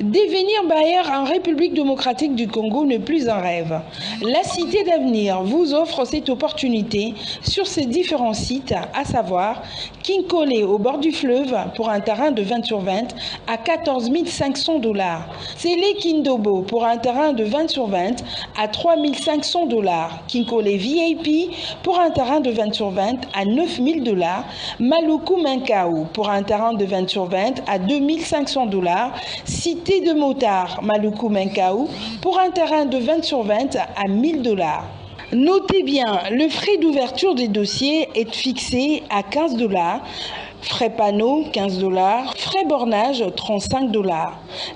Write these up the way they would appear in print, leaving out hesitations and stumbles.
Devenir bailleur en République démocratique du Congo n'est plus un rêve. La Cité d'avenir vous offre cette opportunité sur ses différents sites, à savoir Kinkole au bord du fleuve pour un terrain de 20 sur 20 à 14 500 $. Sele Kindobo pour un terrain de 20 sur 20 à 3 500 $. Kinkole VIP pour un terrain de 20 sur 20 à 9 000 $. Maluku Menkaou pour un terrain de 20 sur 20 à 2 500 $. Cité de Motard, Maluku Menkaou, pour un terrain de 20 sur 20 à 1 000 $. Notez bien, le frais d'ouverture des dossiers est fixé à 15 $. Frais panneau, 15 $. Frais bornage, 35 $.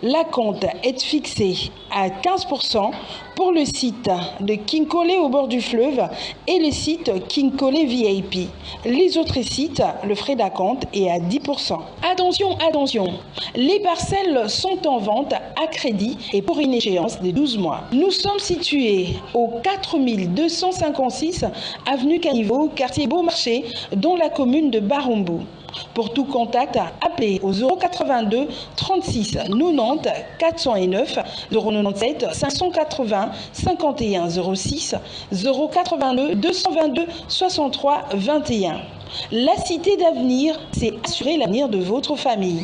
La compte est fixée à 15% pour le site de Kinkole au bord du fleuve et le site Kinkole VIP. Les autres sites, le frais d'acompte est à 10%. Attention, attention, les parcelles sont en vente à crédit et pour une échéance de 12 mois. Nous sommes situés au 4256 avenue Caniveau, quartier Beaumarchais, dans la commune de Barumbu. Pour tout contact, appelez au 082 36 90 409 097 580 51 06 082 222 63 21. La Cité d'avenir, c'est assurer l'avenir de votre famille.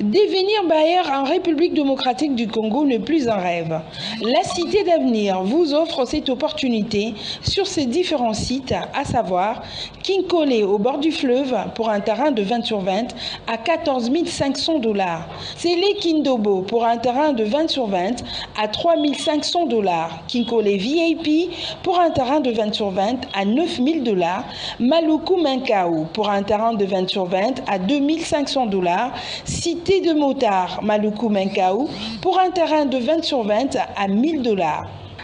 Devenir bailleur en République démocratique du Congo n'est plus un rêve. La Cité d'avenir vous offre cette opportunité sur ses différents sites, à savoir Kinkole au bord du fleuve pour un terrain de 20 sur 20 à 14 500 $. Sele Kindobo pour un terrain de 20 sur 20 à 3 500 $. Kinkole VIP pour un terrain de 20 sur 20 à 9 000 $. Maluku Menkaou pour un terrain de 20 sur 20 à 2 500 $. Cité de Motard, Maluku Menkaou, pour un terrain de 20 sur 20 à 1 000 $.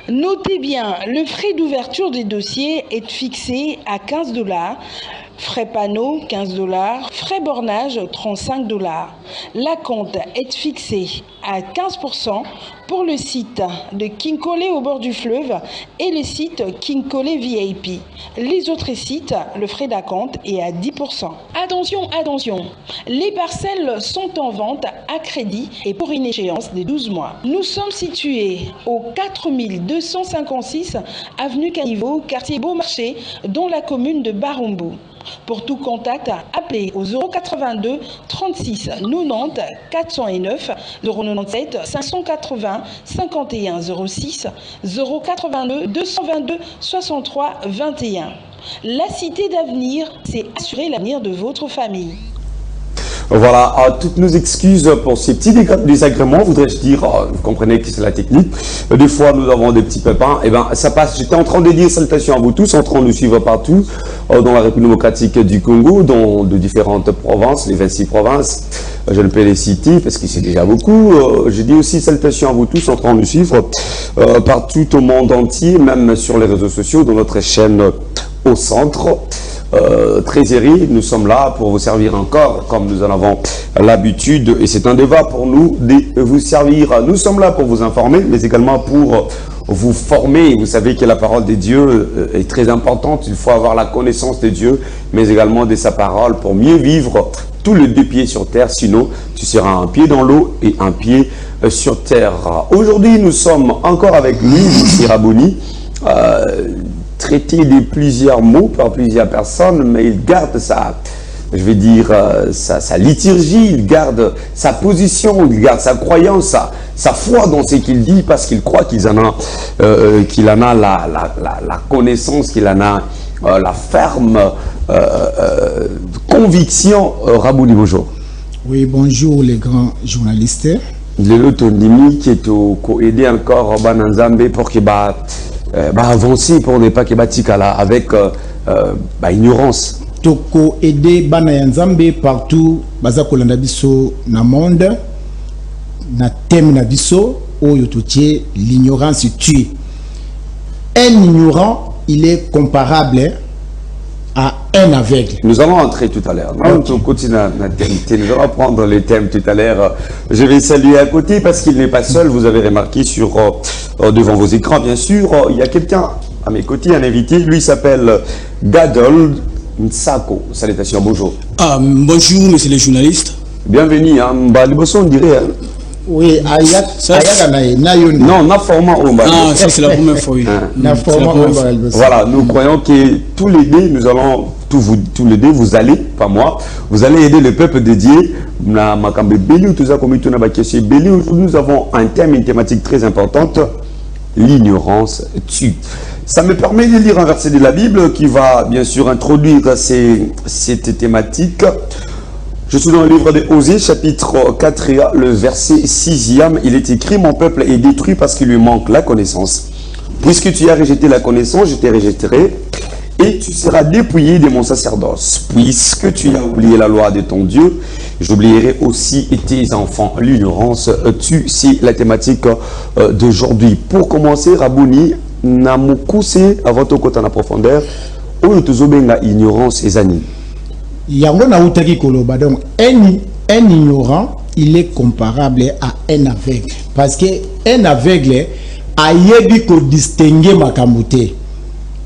Notez bien, le frais d'ouverture des dossiers est fixé à 15 $. Frais panneau, 15 $. Frais bornage, 35 $. La compte est fixée à 15% pour le site de Kinkole au bord du fleuve et le site Kinkole VIP. Les autres sites, le frais d'acompte est à 10%. Attention, attention, les parcelles sont en vente à crédit et pour une échéance de 12 mois. Nous sommes situés au 4256 avenue Caniveau, quartier Beaumarchais, dans la commune de Barumbu. Pour tout contact, appelez au 082 36 90 409 097 580 51 06 082 222 63 21. La Cité d'Avenir, c'est assurer l'avenir de votre famille. Voilà, toutes nos excuses pour ces petits désagréments, voudrais-je dire, vous comprenez que c'est la technique. Des fois, nous avons des petits pépins, et ben ça passe. J'étais en train de dire salutations à vous tous, en train de nous suivre partout, dans la République démocratique du Congo, dans de différentes provinces, les 26 provinces. Je ne peux les citer parce que c'est déjà beaucoup. Je dis aussi salutations à vous tous, en train de nous suivre partout au monde entier, même sur les réseaux sociaux, dans notre chaîne au centre. Trésérie, nous sommes là pour vous servir encore comme nous en avons l'habitude et c'est un débat pour nous de vous servir. Nous sommes là pour vous informer mais également pour vous former. Vous savez que la parole de Dieu est très importante. Il faut avoir la connaissance de Dieu mais également de sa parole pour mieux vivre tous les deux pieds sur terre. Sinon tu seras un pied dans l'eau et un pied sur terre. Aujourd'hui nous sommes encore avec lui, M. Rabouni, traité de plusieurs mots par plusieurs personnes, mais il garde sa, je vais dire, sa liturgie, il garde sa position, il garde sa croyance, sa foi dans ce qu'il dit, parce qu'il croit qu'il en a la connaissance, qu'il en a la ferme conviction. Rabouni, bonjour. Oui, bonjour les grands journalistes. Le Lotondimi qui est aidé encore Bananzambe pour qu'il avancer pour ne pas que batikala avec ignorance. Toko aider bana nzambe partout baza kolanda biso na monde na thème na biso oyo totie l'ignorance tue. Un ignorant, il est comparable à un aveugle. Nous allons entrer tout à l'heure. Nous allons prendre les thèmes tout à l'heure. Je vais saluer à côté parce qu'il n'est pas seul. Vous avez remarqué sur devant vos écrans, bien sûr. Il y a quelqu'un à mes côtés, un invité. Lui s'appelle Gadol Nsako. Salutations, bonjour. Bonjour, monsieur le journaliste. Bienvenue. On dirait. Oui, non, format ça c'est la première fois. Oui. Voilà, nous croyons que tous les deux, nous allons, tous les deux, vous allez, pas moi, vous allez aider le peuple de Dieu. Nous avons un thème, une thématique très importante, l'ignorance tue. Ça me permet de lire un verset de la Bible qui va bien sûr introduire cette thématique. Je suis dans le livre de Osée, chapitre 4, le verset 6e. Il est écrit, mon peuple est détruit parce qu'il lui manque la connaissance. Puisque tu as rejeté la connaissance, je te rejetterai et tu seras dépouillé de mon sacerdoce. Puisque tu as oublié la loi de ton Dieu, j'oublierai aussi tes enfants. L'ignorance tue, c'est la thématique d'aujourd'hui. Pour commencer, Rabouni, namukuse avant de côté en profondeur, où nous ignorance et années. Yango na utaki koloba donc un ignorant il est comparable à un aveugle parce que un aveugle a yebi ko distinguer makamute.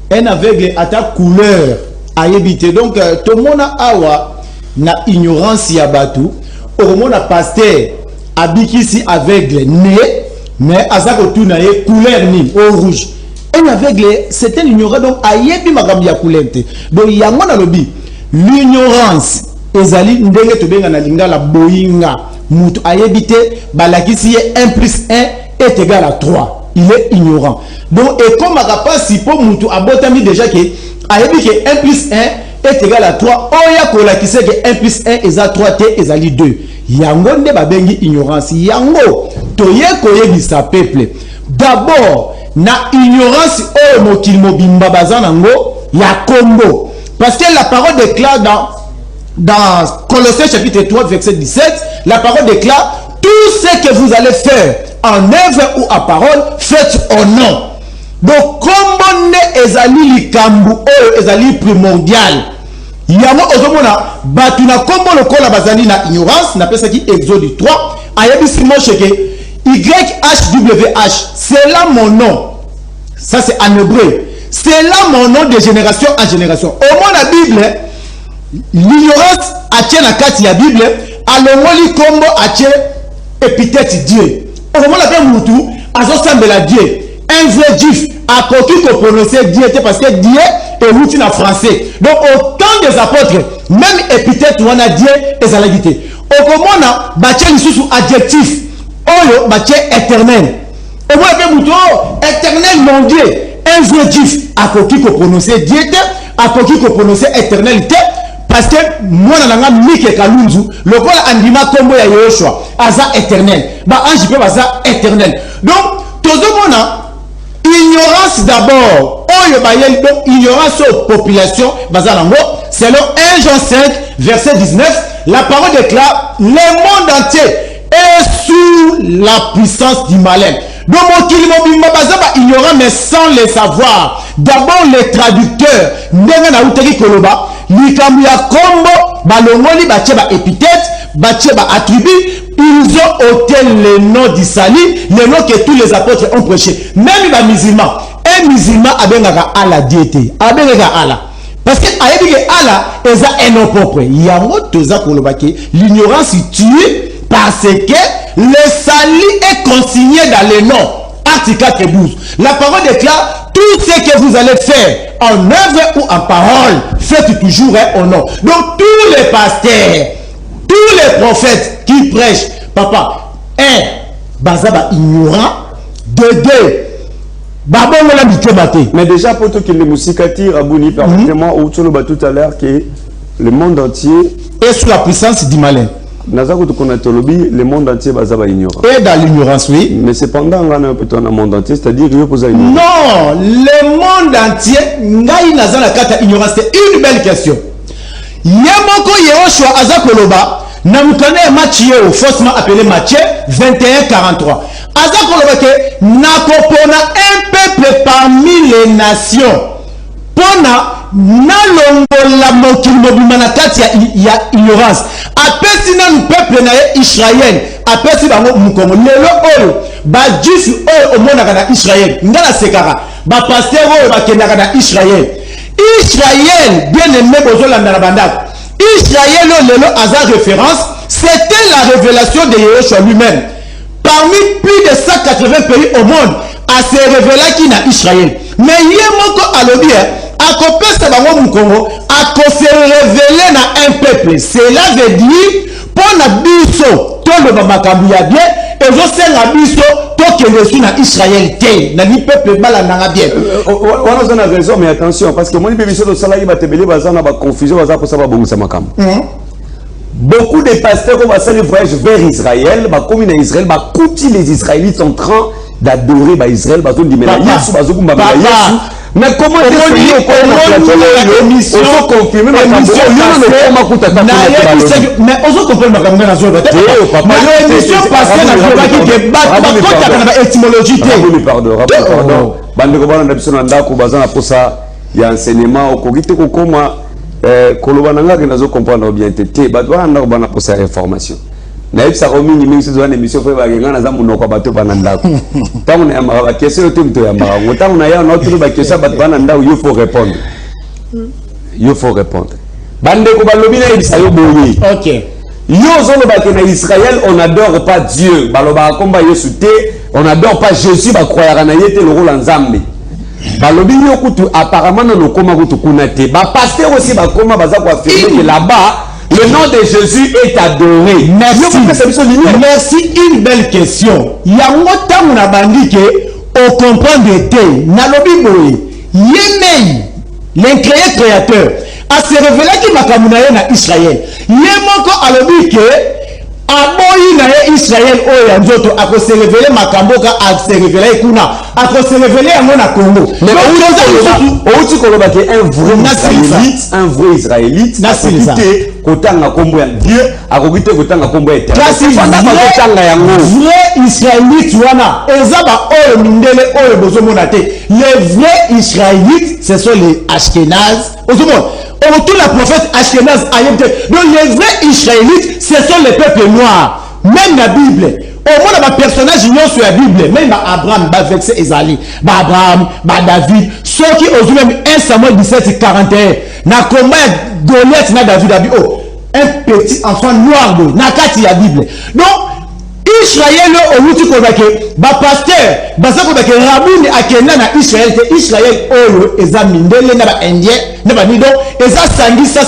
Un aveugle a ta couleur a yebite donc tout mona awa na ignorance ya batu au mona pasteur abikisi aveugle né mais azako tuna ye couleur ni au rouge. Un aveugle c'est un ignorant donc a yebi makambi ya couleur te donc yango na lobi l'ignorance ezali ndenge tobenga na lingala boyinga mutu ayebite balakisi ye 1 plus 1 est égal à 3. Il est ignorant. Donc et comme akapasi po mutu abotami déjà que ayebi que 1 plus 1 est égal à 3 oya kolakise que 1 plus 1 eza 3 te ezali 2. Yango nde babengi ignorance. Yango toye koyebisa peuple. D'abord na ignorance oyo mokili mobimba bazanango ya Congo. Parce que la parole déclare dans Colossiens chapitre 3 verset 17, la parole déclare tout ce que vous allez faire en œuvre ou à parole, faites au nom. Donc comme on est ezali likambu ou ezali primordial, yamo ozomona batuna comme lokola bazali na ignorance, na pesa ki Exode 3, ayebisi mo cheke YHWH, c'est là mon nom. Ça c'est en hébreu. C'est là mon nom de génération en génération. Au moins la Bible, l'ignorance a tient la carte de la Bible, à l'omoli combo a tient épithète Dieu. Au moins la Bible moutou, à son semble la Dieu. Un vrai juif a coquille pour prononcer Dieu parce que Dieu est l'outil en français. Donc autant nom des apôtres, même épithète on a Dieu et ça l'a dit. Au comment on a bâti sous adjectif, oh bâti éternel. Au moins que mouton éternel mon Dieu, un vrai Dieu à quoi qui prononcer Dieu, à quoi qui prononcer éternalité. Parce que moi nanga mike kalunzu lokola andima kombo ya Yoshua aza éternel ba ange pe baza éternel. Donc tozomona ignorance d'abord oyo bayel donc ignorance aux population baza nango selon 1 Jean 5 verset 19 la parole déclare le monde entier est sous la puissance du malin. Donc mon baza ba ignorant mais sans le savoir. D'abord les traducteurs ndenga na uteki koloba likambu ya kombo balongoli batie ba épithète batie ba attribut, ils ont ôté le nom d'Isali, le nom que tous les apôtres ont prêché. Même les musulmans, un musulman abengaka Allah diété, abengaka Allah. Parce que Allah est un nom propre. Il y a un autre l'ignorance tue parce que le sali est consigné dans le nom. Article 4:12. La parole déclare tout ce que vous allez faire en œuvre ou en parole, faites toujours au nom. Donc tous les pasteurs, tous les prophètes qui prêchent, papa, bazaba ignorant, de deux, mais déjà pour tout qu'il ne moussicati Rabouni parfaitement ou tout à l'heure que le monde entier est sous la puissance du malin. Le monde entier bazaba ignorant. Et dans l'ignorance, oui. Mais cependant, on a un peu dans le monde entier, c'est-à-dire qu'il faut ignorer. Non, le monde entier, ignorance, c'est une belle question. Yamoko Yehoshua Azakoloba, Namukane Mathieu, faussement appelé Matthieu 21:43. Azakoloba que Nakopona un peuple parmi les nations. Pona nalongola mokili mobima na kati ya ignorance apesi nanu peuple na Israël apesi bango mukongo lelo oyo ba juif oyo omonaka na Israël ngala sekara ba pasteur oyo bakendaka na Israël bien aimé bozolanda na bandako Israël lelo aza référence, c'était la révélation de Yehoshua lui-même parmi plus de 180 pays au monde à se révéler qui na Israël mais yemoko alobi à kopesa bango mukongo à se révéler na un peuple. Cela veut dire pour na biso to le makambu ya bien et je sais na biso to que le na Israël té na ni peuple bala na bien. On a raison mais attention parce que moi ni biso to sala ba tebele bazana ba confusion baza ko saba bongo makambu. Beaucoup de pasteurs vont passer le voyage vers Israël, ba comme na Israël, ba kuti les Israélites sont en train d'adorer ba Israël, ba ton di mais Yesu ba zokumba Yesu. Mais comment l'émission confirmer mais on comprend ma caméra na zoba l'émission passée na étymologie pardon bande ko bana biso na ndako bazana posa ya enseignement okokite kokoma koloba nanga ke nazo comprendre bien tété ba doit ndako bana posa ya information na epsa ko mingi mingi zo na émission fa ba ngana za munoko bato bana ndako tangu na ba question to mto ya mara ngotangu na ya na to ba question ba bana ndako il faut répondre bande ko balobi na epsa yo boyi OK yo zolo ba ke na Israël on n'adore pas Dieu baloba komba Yesu te on n'adore pas Jésus ba croyara na yete le rôle nzambe balobi yo kutu apparemment no koma kutu kunate ba pasteur aussi ba koma baza ko affirmer que là-bas le nom de Jésus est adoré. Merci, une belle question. Yango tangu na bandike au comprendre te na lobi boye yemei l'incréé créateur a se révélé qui makamuna na Israël. Yemoko alobi ke aboyi na Israël oyo nzoto ako se révéler makamboka a se révéler kuna ako se révéler yango na Congo. Mais outi koloba ke un vrai israélite nasili kotanga kombo ya Dieu akokite kotanga kombo ya Éternel. Vrai israélite wana ezaba oyo mindele oyo bozomona te. Les vrais israélites ce sont les Ashkénazes. Ozomona autour la prophète Ashkénaz ayemte. Donc les vrais israélites ce sont les peuples noirs. Même la Bible au moins les personnages sur la Bible même Abraham ba vexé Ezali ba Abraham ba David ceux qui osent même 1 Samuel 17:41 na combat Goliath na David abi oh un petit enfant noir de na kati ya Bible donc Israël outi ko bake ba pasteur baza ko bake Rabouni akenda na Israël te Israël oyo eza mindele na ba indien na ba nido eza sangi ça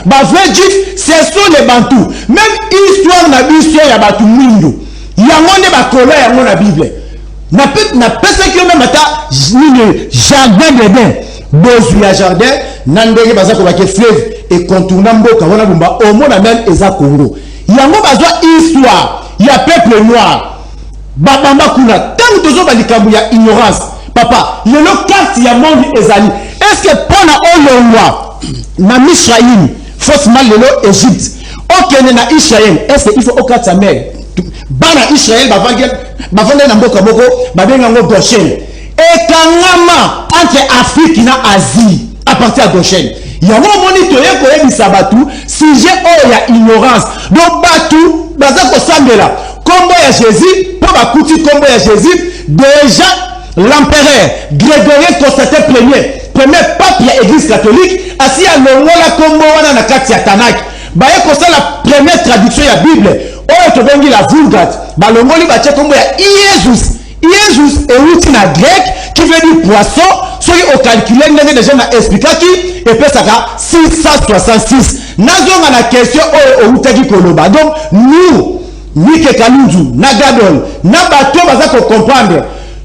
ba vrai juif ce sont les bantous même histoire na biso ya batu mwindu yango ne ba kola yango na Bible na pesa ki même ata ni jardin d'Éden bozu ya jardin na ndenge baza ko bake fleuve et contourna mboka wana bumba au monde même eza Congo yango bazwa histoire il y a peuple noir babamba kuna tant que tozo balikambu ya ignorance papa le carte ya monde ezali est-ce que pona olongwa na Misraïm forcément le Égypte okene na Israël est-ce qu'il faut okata mer bana Israël bavanga na mboka moko babenga ngo Goshen et kangama entre Afrique na Asie à partir de Goshen yango moni toye ko yebisa batu sujet o ya ignorance donc batu baza ko sambela kombo ya Jésus po bakuti kombo ya Jésus déjà l'empereur Grégory Constantin premier pape ya église catholique asi ya longola kombo wana na kati ya Tanakh baye kosa la première traduction ya Bible oyo to bengi la Vulgate balongoli batie kombo ya Jesus euti na grec qui veut dire poisson soki au calculer ndenge déjà na expliquaki et pesaka 666 nazonga na question oyo outaki koloba donc nous Mike Kalundu na Gadol na bato baza ko comprendre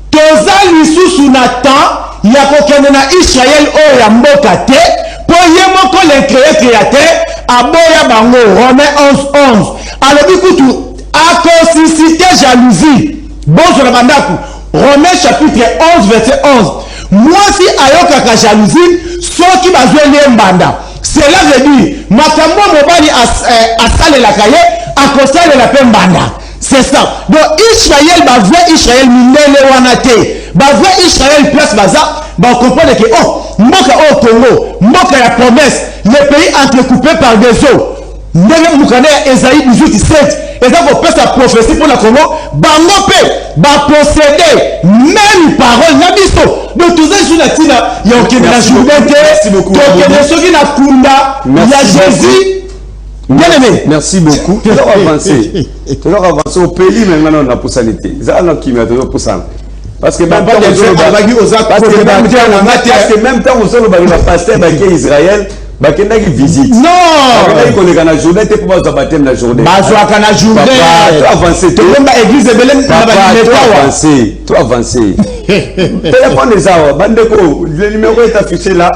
toza lisusu na temps ya kokende na Israël oyo ya mboka te po ye moko le créateur aboya bango Romains 11:11 alobi kutu akosisite jalousie bonzo na bandaku Romains chapitre 11 verset 11 mwasi ayokaka jalousie soki bazwe mbanda cela veut dire makambo mobali asalelaka ye akosalela pe mbanda c'est ça donc Israël ba vrai Israël mindele wana te ba vrai Israël place baza ba comprendre que oh mboka au Congo mboka ya promesse le pays entrecoupé par des eaux ndenge mukane Esaïe 18:7 et ça faut pas sa prophétie pour la Congo bango pe ba posséder même parole na biso donc tout ça sur la tina ya okende na Jourdain te to okende soki na kunda ya Jésus. Bien aimé. Merci beaucoup. Tu dois avancer. Tu dois avancer au pays maintenant on a possibilité. Ça non qui m'a toujours poussé. Parce que même temps on se le pasteur qui Israël bakenda qui visite. Non. Bakenda qui connaît na journée te pour ba baptême na journée. Bazwa kana journée. Tu avancer. Tu bomba église Belém na ba avancer. Téléphone des arbres, Bandeko, le numéro est affiché là,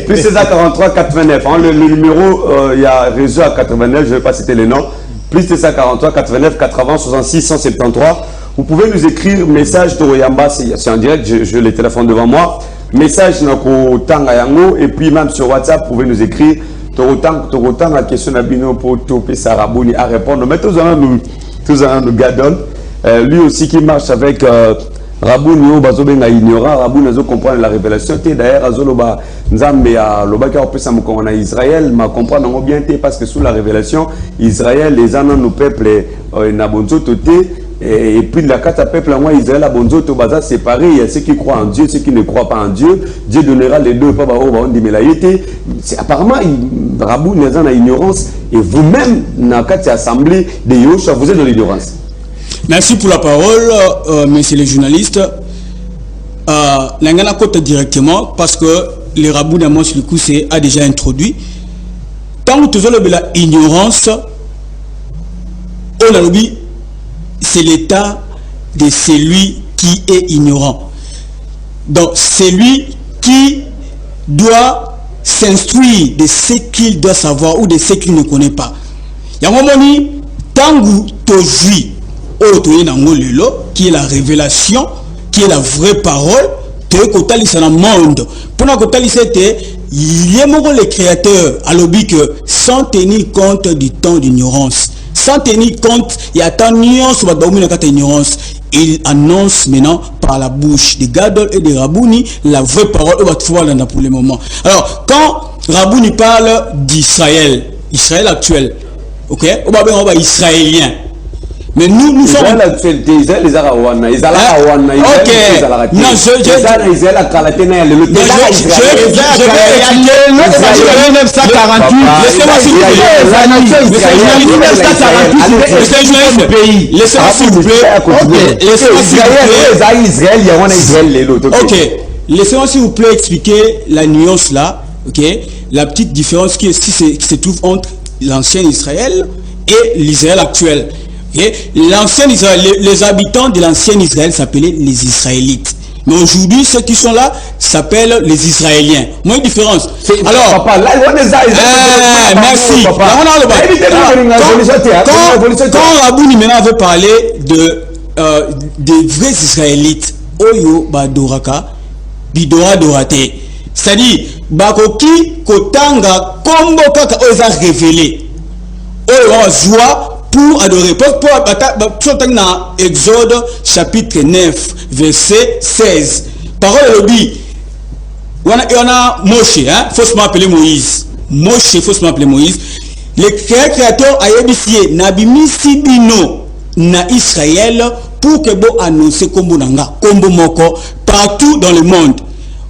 plus c'est à 43 89. Le numéro, il y a réseau à 89, je ne vais pas citer les noms, plus c'est à 43 89 80 66 173. Vous pouvez nous écrire message Toroyamba, c'est en direct, je les téléphones devant moi, message Nako Tanga Yango, et puis même sur WhatsApp, vous pouvez nous écrire Torotang, la question d'Abino pour Topé Sarabouni à répondre. Mais tous en nous gadon, lui aussi qui marche avec. Rabouni bazobenga ignorant Rabouni azo comprendre la révélation té d'ailleurs azoloba nzambe a lobaka opesa moko na Israël ma comprendre bien té parce que sous la révélation Israël les anan nos peuples na bonzoto té et puis la carte peuple moi Israël a bonzoto baza séparé il y a ceux qui croient en Dieu ceux qui ne croient pas en Dieu Dieu donnera les deux pas ba on dit mais la yété c'est apparemment Rabouni na ignorance et vous-même na carte assemblée de Yoshua vous êtes dans l'ignorance. Merci pour la parole, messieurs les journalistes. L'Angana côte directement parce que le Rabou d'Amos le coup a déjà introduit. Tant que tu as la ignorance, on a dit c'est l'état de celui qui est ignorant. Donc celui qui doit s'instruire de ce qu'il doit savoir ou de ce qu'il ne connaît pas. Il y a un moment où tant que tu qui est la révélation, qui est la vraie parole, que le monde. Pour nous, il y a le créateur à l'objet que sans tenir compte du temps d'ignorance, sans tenir compte, il y a tant d'ignorance, il annonce maintenant par la bouche de Gadol et de Rabouni la vraie parole pour le moment. Alors, quand Rabouni parle d'Israël, Israël actuel, ok, on va israélien. Mais nous sommes... Israël, les Arawana, ils Arawana, ok. Non, je vais laissez-moi s'il vous plaît expliquer la nuance là, ok, la petite différence qui se trouve entre l'ancien Israël et l'Israël actuel. Okay? L'ancien Israël, les habitants de l'ancien Israël s'appelaient les Israélites. Mais aujourd'hui, ceux qui sont là s'appellent les Israéliens. Moins de différence. Alors, papa, là, merci. Quand Rabou Nimena avait parlé des vrais Israélites, Oyo Badoraka, Bidora Dorate, c'est-à-dire, Bakoki Kotanga Kombo Kaka Oza révélé, Oyo Zoua pour adorer. Pour dans Exode chapitre 9, verset 16. Parole de Lobby. On a Moshe, hein, faussement appelé Moïse. Moshe, faussement appelé Moïse. Le créateur a yébisié Nabimi Sibino na Israël pour que bo annoncer Kombo Nanga, Kombo Moko, partout dans le monde.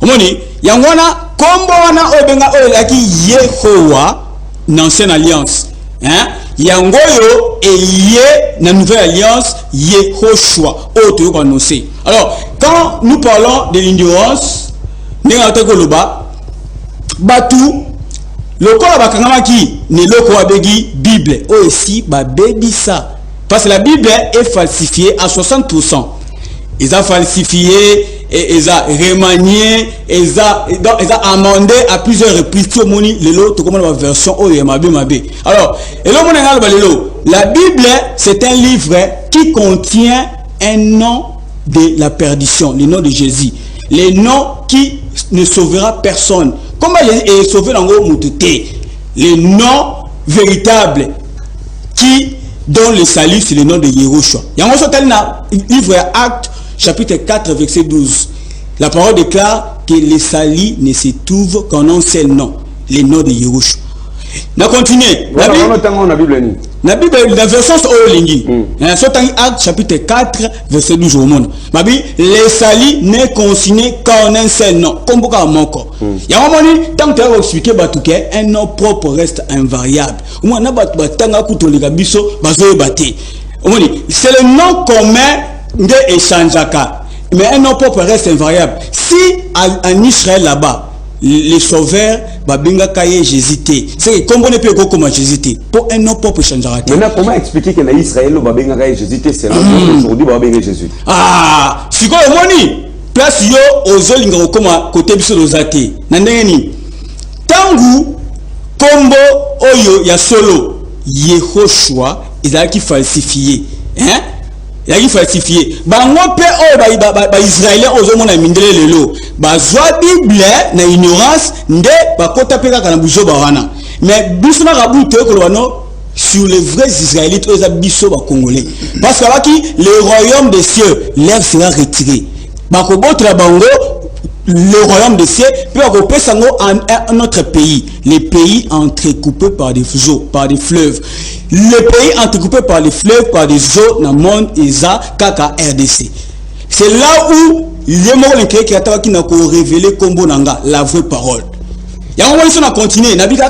Omoni, Yangwana, Kombo Wana Obenga Olaki Yehowa, l'ancienne alliance. Hein? Yangoyo et Yé, la nouvelle alliance, Yehoshua, autre annoncé. Alors, quand nous parlons de l'ignorance, Batou, le corps Bakangamaki, ne le corps Begi, Bible, aussi, Babebi ça. Parce que la Bible est falsifiée à 60%. Ils ont falsifié, ils ont remanié, ils ont amendé à plusieurs reprises. Tout le monde, la version alors, la Bible, c'est un livre qui contient un nom de la perdition, le nom de Jésus. Le nom qui ne sauvera personne. Comment il est sauvé dans le monde? Le nom véritable qui donne le salut, c'est le nom de Yehoshua. Il y a un livre Acte, chapitre 4, verset 12. La parole déclare que le salut ne se trouve qu'en un seul nom, le nom de Yehoshua. On continue. La Bible, la version Olingi. Acte chapitre 4, verset 12 au monde. Le salut n'est consigné qu'en un seul nom. Comme beaucoup à mon corps. Il y a un moment, tant que tu as expliqué un nom propre reste invariable. C'est le nom commun de Echanjaka. Mais un nom propre reste invariable. Si en Israël là-bas, les sauveurs, Babinga Kaye Jésus, c'est comme on ne peut pas comment Jésus. Pour un nom propre changera. Maintenant, comment expliquer que en Israël, Babinga Kaye Jésus, c'est aujourd'hui Babinga Jésus? Ah, si quoi le moni, place yo aux olingo comme côté biso dozate. Nandengeni. Tangu Kombo Oyo ya solo Yehoshua, il a qui falsifié. Hein? Il a falsifié. Bango pe o Israélien ozomona mindele lelo. Bazwa Bible na ignorance nde bakota pe kaka na buzo bawana. Mais bisona rabute ko lwano sur les vrais Israélites aux biso ba congolais. Parce que là qui le royaume des cieux l'air sera retiré. Bako botra bango le royaume des cieux peut regrouper sango en notre pays, les pays entrecoupés par des eaux, par des fleuves. Les pays entrecoupés par les fleuves, par des eaux, dans le monde, Isa, Kaka, RDC. C'est là où les mots qui ont révélé Kombo Nanga, la vraie parole. Il y a un moment où on a continué. La Bible,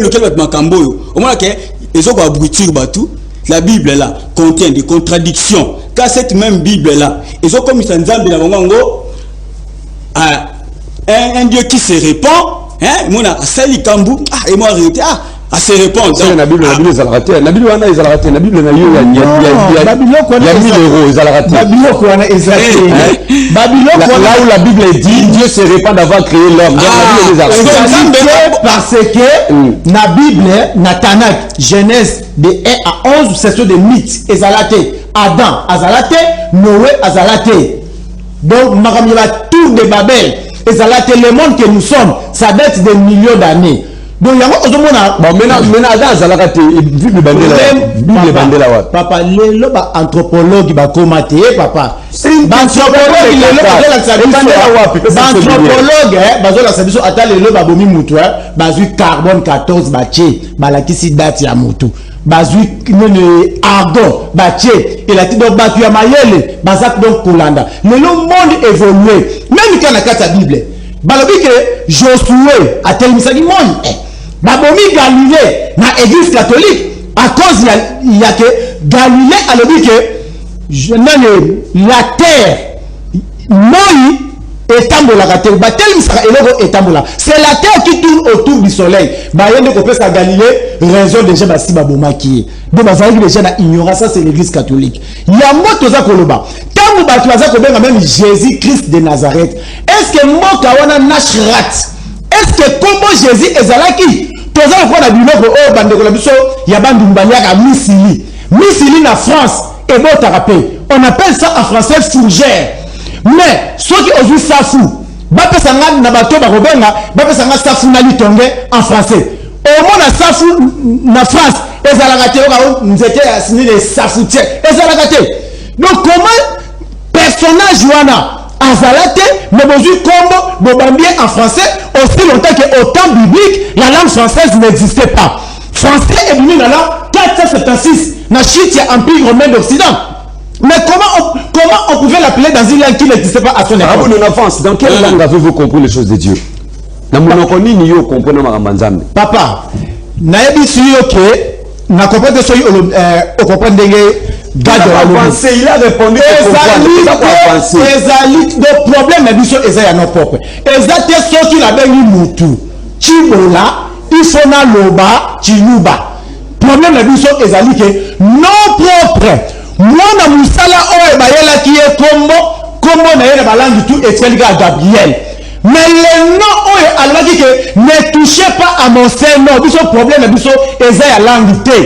lequel va Makambo, au moins que les autres abrutir batou. La Bible là contient des contradictions. Car cette même Bible là, ils ont commis un zambie dans un Dieu qui se répand, hein, mon a sali kambu, et moi arrêté, se répand. La Bible ils ont raté. La Bible ils ont raté. La Bible il y a 1000 euros ils ont raté. Là où la Bible dit Dieu se répand d'avoir créé l'homme. Parce que la Bible, na Tanakh, Genèse de 1 à 11, c'est sur des mythes. Ezalate, Adam, Azalate, Noé, Azalate. Donc, Maramila, tour de Babel, et ça là, le monde que nous sommes, ça date de millions d'années. Donc, il y a un maintenant, Adam, ça l'a raté, Bible Bandela. Papa, le anthropologue, va commenter, papa. Anthropologue, attends, le carbone 14, la qui si date ya moto. bazui nene argon batie et la donc batu ya mayele bazak donc kolanda le monde évolué même quand la carte Bible balobi que Josué a telmisaki moi babomi Galilée na église catholique à cause il y a que Galilée alobi que la terre moi c'est la terre qui tourne autour du soleil. À Galilée, raison déjà basi babomaki. Donc déjà na ignorance, ça c'est l'église catholique. Il y a mot toza koloba. Quand vous battuaza kobenga même Jésus Christ de Nazareth. Est-ce que moi kawana nashrat? Est-ce que comment Jésus ezalaki? Toza ko na binoko o bande ko la biso ya bandu mbaliaka Misili. Misili na France et bon tarapé. On appelle ça en français fourgère. Mais ceux qui ont vu Safou, Bapesanga Nabato Barobenga, Bapesanga Safou Nalitongue en français. Au moins, la Safou na France, et Zalagate, nous étions assignés les Safoutiers, et Zalagate. Donc, comment personnage Joana Azalate, mais bonjour comme Bobambier en français, aussi longtemps qu'au temps biblique, la langue française n'existait pas. Français est venu dans l'an 476, dans le Empire romain d'Occident. Mais comment on pouvait l'appeler dans une langue qui n'existait pas à son époque? Dans quelle langue avez-vous compris les choses de Dieu? Papa, naebi suyo ke na comprendre que soy au comprendre il a répondu le problème est biso ezaya no propre. Ezate so qui la bengi mutu. Chibola, isona loba, chinuba. Problème est biso ezali ke non propre. Moi na musala oye bayela qui est combo na yela balangi tout et Gabriel. Mais le nom oye alaki que ne touchez pas à mon Seigneur. Biso problème biso ezaya langi te.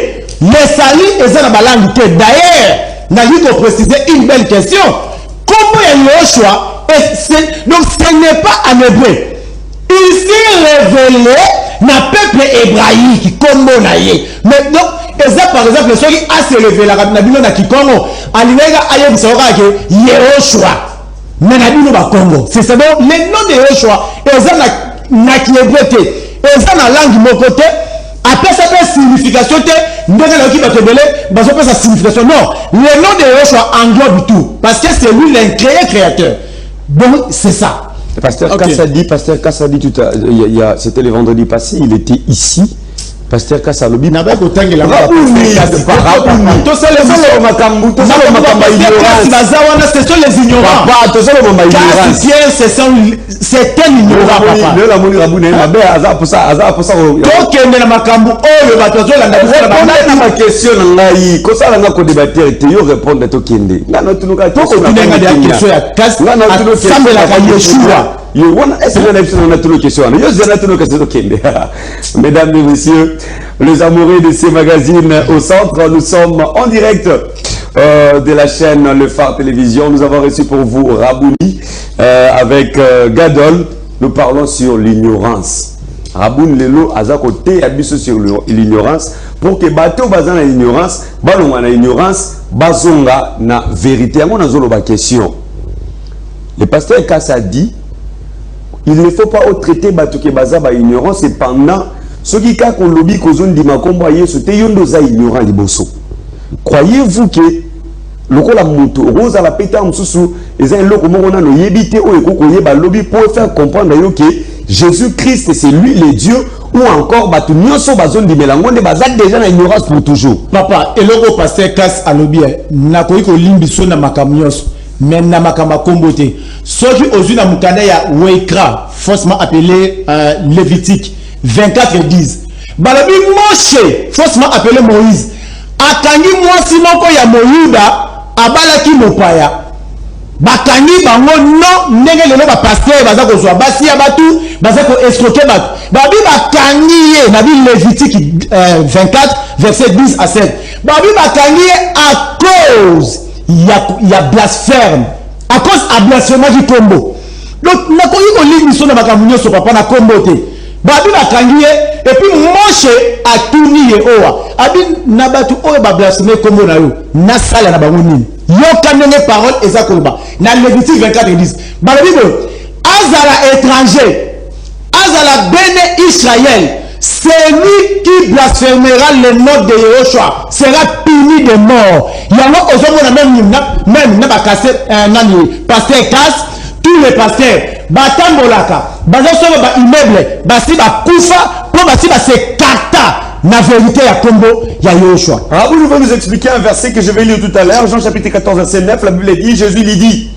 Les salis ezaya balangi te. D'ailleurs, n'a dit de préciser une belle question. Comment il y a le choix? Donc ce n'est pas en hébreu. Il s'est révélé na peuple hébraïque comme naïe. Mais donc par exemple, ceux qui a se levé la Nabino na Kikongo, Alinega Ayem Sora que Yehoshua, mais Nabino ba Congo. C'est ça donc les noms de Yehoshua, et ça na Kiebete, et ça na langue mokote, après ça peut signification te, ndenge la qui va te belé, bah ça peut sa signification. Non, le nom de Yehoshua englobe tout, parce que c'est lui l'incréateur. Donc c'est ça. Pasteur Kassadi, tout c'était le vendredi passé, il était ici. Pasteur Kassalobi n'a pas autant que la ce sont les ignorants. C'est un ignorant. Mesdames et messieurs, les amoureux de ces magazines au centre, nous sommes en direct de la chaîne Le Phare Télévision. Nous avons reçu pour vous Rabouni avec Gadol. Nous parlons sur l'ignorance. Rabouni Lelo aza côté abisso sur l'ignorance pour que bateau bazan na ignorance, balonga na ignorance, bazonga na vérité. Amon azolo ba question. Le pasteur Kassa dit il ne faut pas traiter batuke baza ba ignorance cependant ceux qui ka ko lobi ko zone di makombo yeso te yondo za ignorant liboso. Croyez-vous que lokola muto roza la peta mususu eza loko moko na no yebite o ekoko yeba lobi pour faire comprendre yo que Jésus-Christ c'est lui le Dieu ou encore batu nyonso bazone di melangonde baza déjà na ignorance pour toujours. Papa eloko pasteur Kass alobi na ko limbi so na makamnyos. Même na makamba kombote. Ceux qui ont eu la mukanda ya Weikra, faussement appelé Lévitique 24:10. Balabi Moshe, faussement appelé Moïse. Akangi mwasi moko ya Moïda, abalaki mopaya. Bakangi bango non, ndenge lelo ba pasteur baza ko zwa basi ya batu, baza ko escroquer batu. Babi bakangi ye, na bi Lévitique 24 verset 10 à 7. Babi bakangi ye à cause il y a blasphème à cause à blasphème du combo. Donc na ko yiko ligne so na bakamunyo so papa na combo te babi bakangi et puis Moshe a tourné owa abi na batu oyo ba blasphème combo na yo na sala na bango nini yo kanene parole eza kolba na Lévitique 24:10 babi bo azala étranger azala bene Israël celui qui blasphémera le nom de Yehoshua sera puni de mort. Il y a même pasteur Casse, tous les pasteurs, Batambolaka, Bazasoba ba immeuble, Basi ba Koufa, pour Basi ba se kata. La vérité à Combo, il y a Yehoshua. Rabou va nous expliquer un verset que je vais lire tout à l'heure, Jean chapitre 14, verset 9, la Bible dit, Jésus lui dit,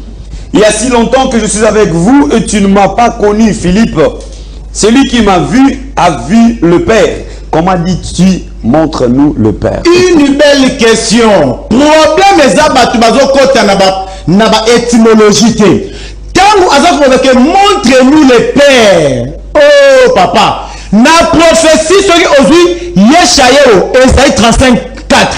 il y a si longtemps que je suis avec vous et tu ne m'as pas connu, Philippe. Celui qui m'a vu a vu le Père. Comment dis-tu, montre-nous le Père? Une belle question. Problème est ça, naba étymologie. Tant montre-nous le Père. Oh papa. Na prophétie sur aujourd'hui Yeshayo Esaïe 35 4.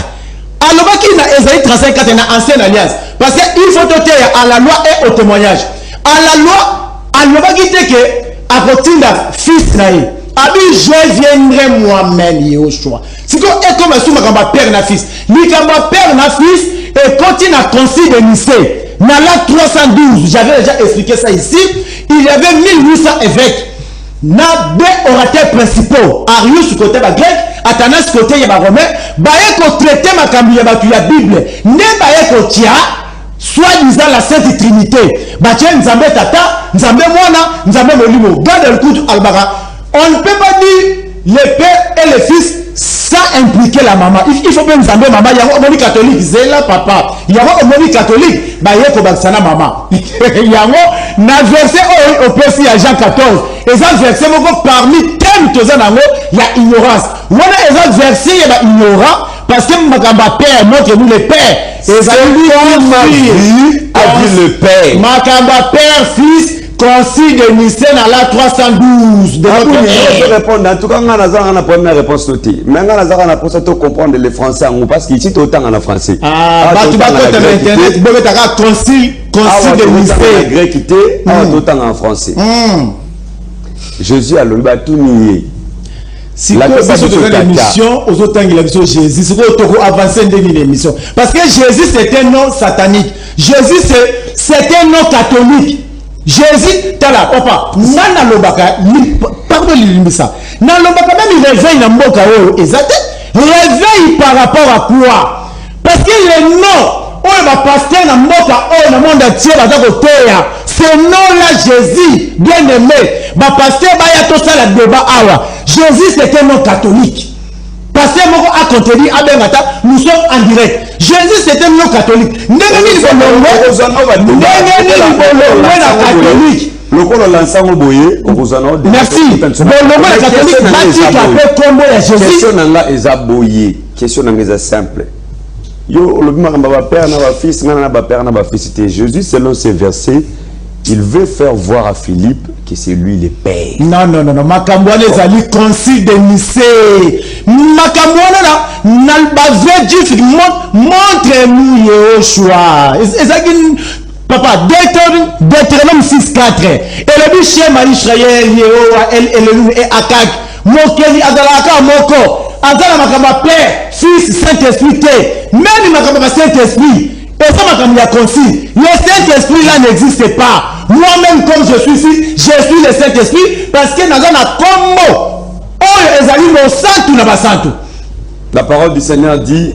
Alors qui na Esaïe 35 4 na ancienne alliance parce que il faut te à la loi et au témoignage. À la loi alors qui dit que à côté fils naï abi je viendrai moi-même Yehoshua. C'est comme et comme sous ma père na fils. Ni kamba père na fils et continue à concile de Nicée. Na la 312, j'avais déjà expliqué ça ici, il y avait 1800 évêques. Na deux orateurs principaux, Arius côté ba grec, Athanas côté ya ba romain, baye ko traiter makambi ya batu ya Bible, ne baye ko tia soit-disant la Sainte Trinité. Batie Nzambe tata, Nzambe mwana, Nzambe molimo. Garde le coup albara. On ne peut pas dire le père et le fils sans impliquer la maman. Il faut bien Nzambe maman, il y a un homologue catholique, zela papa. Il y a un homologue catholique, baye ko baksana maman. Il y a un verset au Persi à Jean 14. Et ça verset parmi thèmes tous il y a ignorance. On a un verset il y a ignorant parce que Makamba père montre-nous le père. Et ça lui a vu le père. Makamba père fils concile de Nicée à la 312 de notre répondre en tout cas on a la première réponse notée. Mais on a la réponse à comprendre les français parce qu'ici autant en français. Ah tu vas côté internet, vous avez concile de Nicée grec autant en français. Jésus a le tout nié. Si vous avez l'émission, aux autres il a vu Jésus, si vous avancez dans l'émission. Parce que Jésus c'est un nom satanique. Jésus c'est un nom catholique. Jésus, tala, papa, nana lobaka, pardon l'imisa. Nana lobaka même il réveille dans mboka exact. Réveille par rapport à quoi? Parce que le nom, on va passer dans mboka, dans le monde entier, va dans ce nom-là, Jésus, bien aimé, va passer, va y avoir ça la débat awa. Jésus c'est un nom catholique. Pasteur Moko a contredit nous sommes en direct. Jésus c'est un nom catholique. Merci. Question simple. Jésus selon ces versets il veut faire voir à Philippe que c'est lui le Père. Non. Makambouane zali concile de Nicée. Makambouane là, n'albazé Dieu montre-nous Yehoshua. Papa, Deutéronome 6:4. Et le but chez Israël, Yehowa, et Akak. Mokeli Azalaka Moko. Azala Makamba Père, Fils, Saint-Esprit. Même Makamba Saint-Esprit. Et ça m'a comme il y a concile. Le Saint-Esprit là n'existe pas. Moi-même comme je suis ici, je suis le Saint-Esprit parce que nous avons un combo. Oh, ezali mo santu na basantu. La parole du Seigneur dit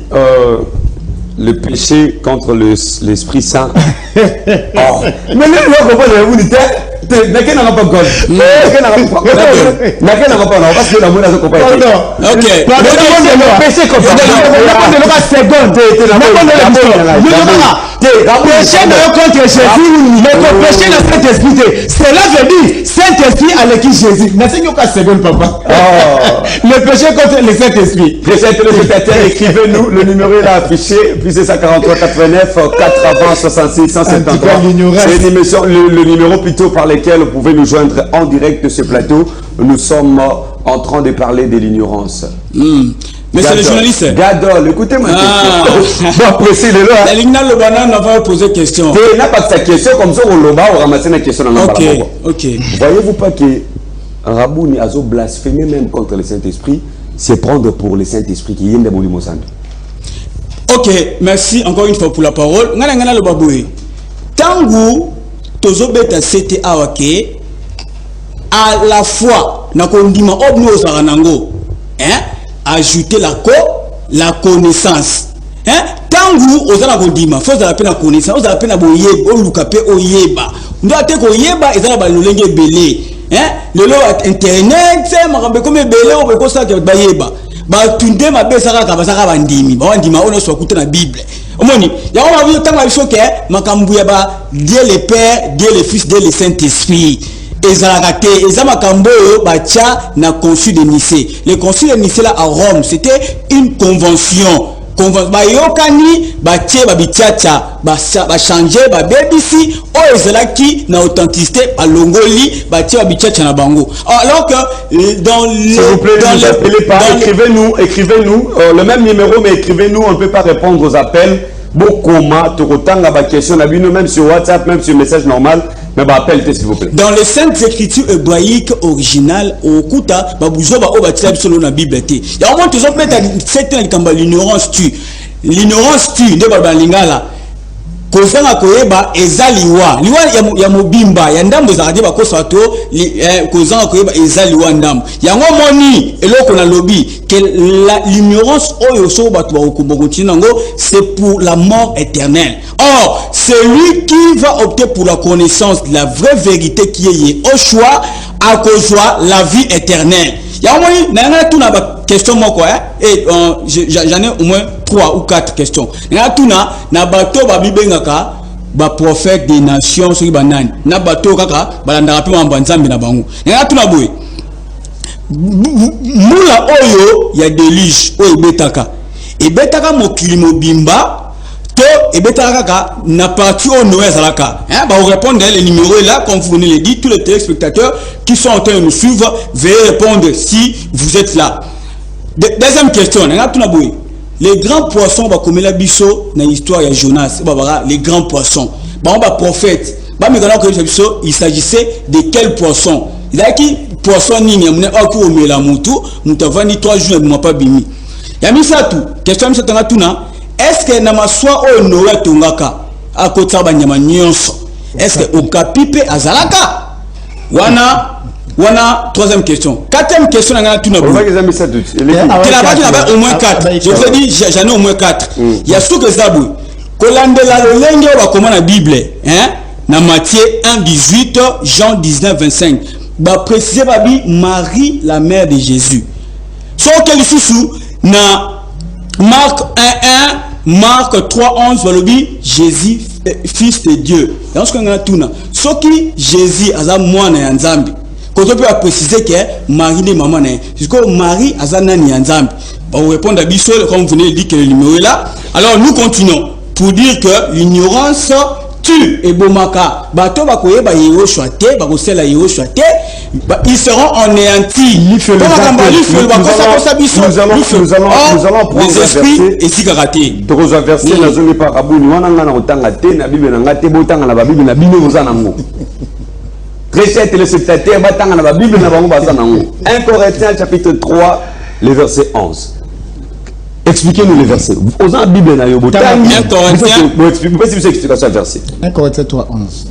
le péché contre l'Esprit Saint. Oh. Mais là, vous comprenez, vous dites, n'a n'a pas God. N'a pas parce que la monnaie se comprend. Ok. Le péché contre Jésus, mais ton péché le Saint-Esprit. Cela veut dire Saint-Esprit avec qui Jésus. N'est-ce pas seconde, papa? Le péché contre le Saint-Esprit. Précède le spectateur, écrivez-nous, le numéro est là affiché, puis c'est 143 89 4 avant 66 173. C'est l'émission, le numéro plutôt par lequel vous pouvez nous joindre en direct de ce plateau. Nous sommes en train de parler de l'ignorance. Mais c'est le journaliste. Gadol, écoutez-moi. Bon, précis, le là. L'Igna Lobana n'a pas posé question. Il n'a pas de sa question comme ça, on l'a ramassé la question dans la Ok. Voyez-vous pas que Rabouni a blasphémé même contre le Saint-Esprit, c'est prendre pour le Saint-Esprit qui est de Molimo Santo. Ok, merci encore une fois pour la parole. Ngana le baboué. Tangu tozobeta CTA wake à la fois na kondima obno zaranango hein, ajouter la connaissance. Hein? Tangu ozala kodima, faut la peine connaissance, ozala peine boyeba, olukape oyeba. Ndo ate koyeba ezala ba lolenge belé. Hein? Lelo internet, c'est makambe comme belé o ko sa ke bayeba. Ba tunde mabe saka ka basaka bandimi. Ba ndima ono so kuta na Bible. Omoni, ya on va vu tant la chose que makambu ya ba Dieu le Père, Dieu le Fils, Dieu le Saint-Esprit. Ezalakate, ezamakambo bacha na concile de Nicée. Le concile de Nicée là à Rome, c'était une convention. Bayokani batie babitiacha ba changer ba BBC o ezalaki na authenticité alongoli batie babitiacha na bango. Alors que dans les s'il vous plaît, ne nous appelez pas, écrivez-nous le même numéro, mais écrivez-nous, on ne peut pas répondre aux appels. Bokoma tokotanga ba question na bino, même sur WhatsApp, même sur message normal, mais ba appel s'il vous plaît. Dans les saintes écritures hébraïques originales au kuta ba buzo ba obatia solo na Bible té. Ya au moins tous autres mettre certaines kamba l'ignorance tue nde ba lingala. Kozanga koyeba ezaliwa liwa ya mobimba ya ndambo zakadi ba kosato kozanga koyeba ezaliwa ndambo yango moni eloko na lobby que l'ignorance oyo so batu ba okombokotina ngo c'est pour la mort éternelle. Or celui qui va opter pour la connaissance de la vraie vérité qui est au choix à cause la vie éternelle. Yango moni na tout na ba question moko et j'en ai au moins 3 ou 4 questions. Na tuna na bato ba bibengaka ba prophète des nations sur banane. Na bato kaka balanda pe mamba nzambe na bango. Na tuna boye. Mula oyo ya déluge oyo betaka. E betaka mokili mobimba to e betaka kaka na partie au Noël zalaka. Hein ba répondre les numéros là comme vous venez le dire, tous les téléspectateurs qui sont en train de nous suivre, veuillez répondre si vous êtes là. Deuxième question, na tuna boye. Les grands poissons va comme la biso na histoire ya Jonas, les grands poissons. Ba prophète, ba me gana ko biso, il s'agissait de quel poisson? Il a qui poisson nini amune aku omela mutu, mutavani 3 jours de pas bimi. Ya misa tout, question misa tanga tuna, est-ce que na maswa o Noé tongaka akotsa ba nyama nyonso? Est-ce que okapipe azalaka? Wana troisième question. Quatrième question, on a tout au moins 4. Je vous ai dit, j'en ai au moins 4. Il y a ce que ça bouge. Kolandela le lenge va comment la Bible, hein? Na Matthieu 1:18, Jean 19:25. Ba préciser babi Marie la mère de Jésus. So quel sous na Marc 1:1, Marc 3:11 valobi Jésus fils de Dieu. Dans ce qu'on a tout na. So qui Jésus aza mwana ya Nzambe. Quand on peut préciser que Marie est maman, jusqu'au Marie Azana ni Nzambe. On répond à Bissol, comme vous venez de dire que le numéro est là. Alors nous continuons pour dire que l'ignorance tue et bomaka. Bato bakoye ba yero choate, bakosela yero choate, ils seront anéantis. Nous allons prendre les esprits et si karaté. Trois versets na zone par abuni wana ngana otanga te na Bible na ngate botanga na Bible na bino bozana ngo. Chers téléspectateurs, 1 Corinthiens chapitre 3, le verset 11. Expliquez-nous le verset. Aux en Bible, 1 Corinthiens. Verset. 1 Corinthiens 3, 11.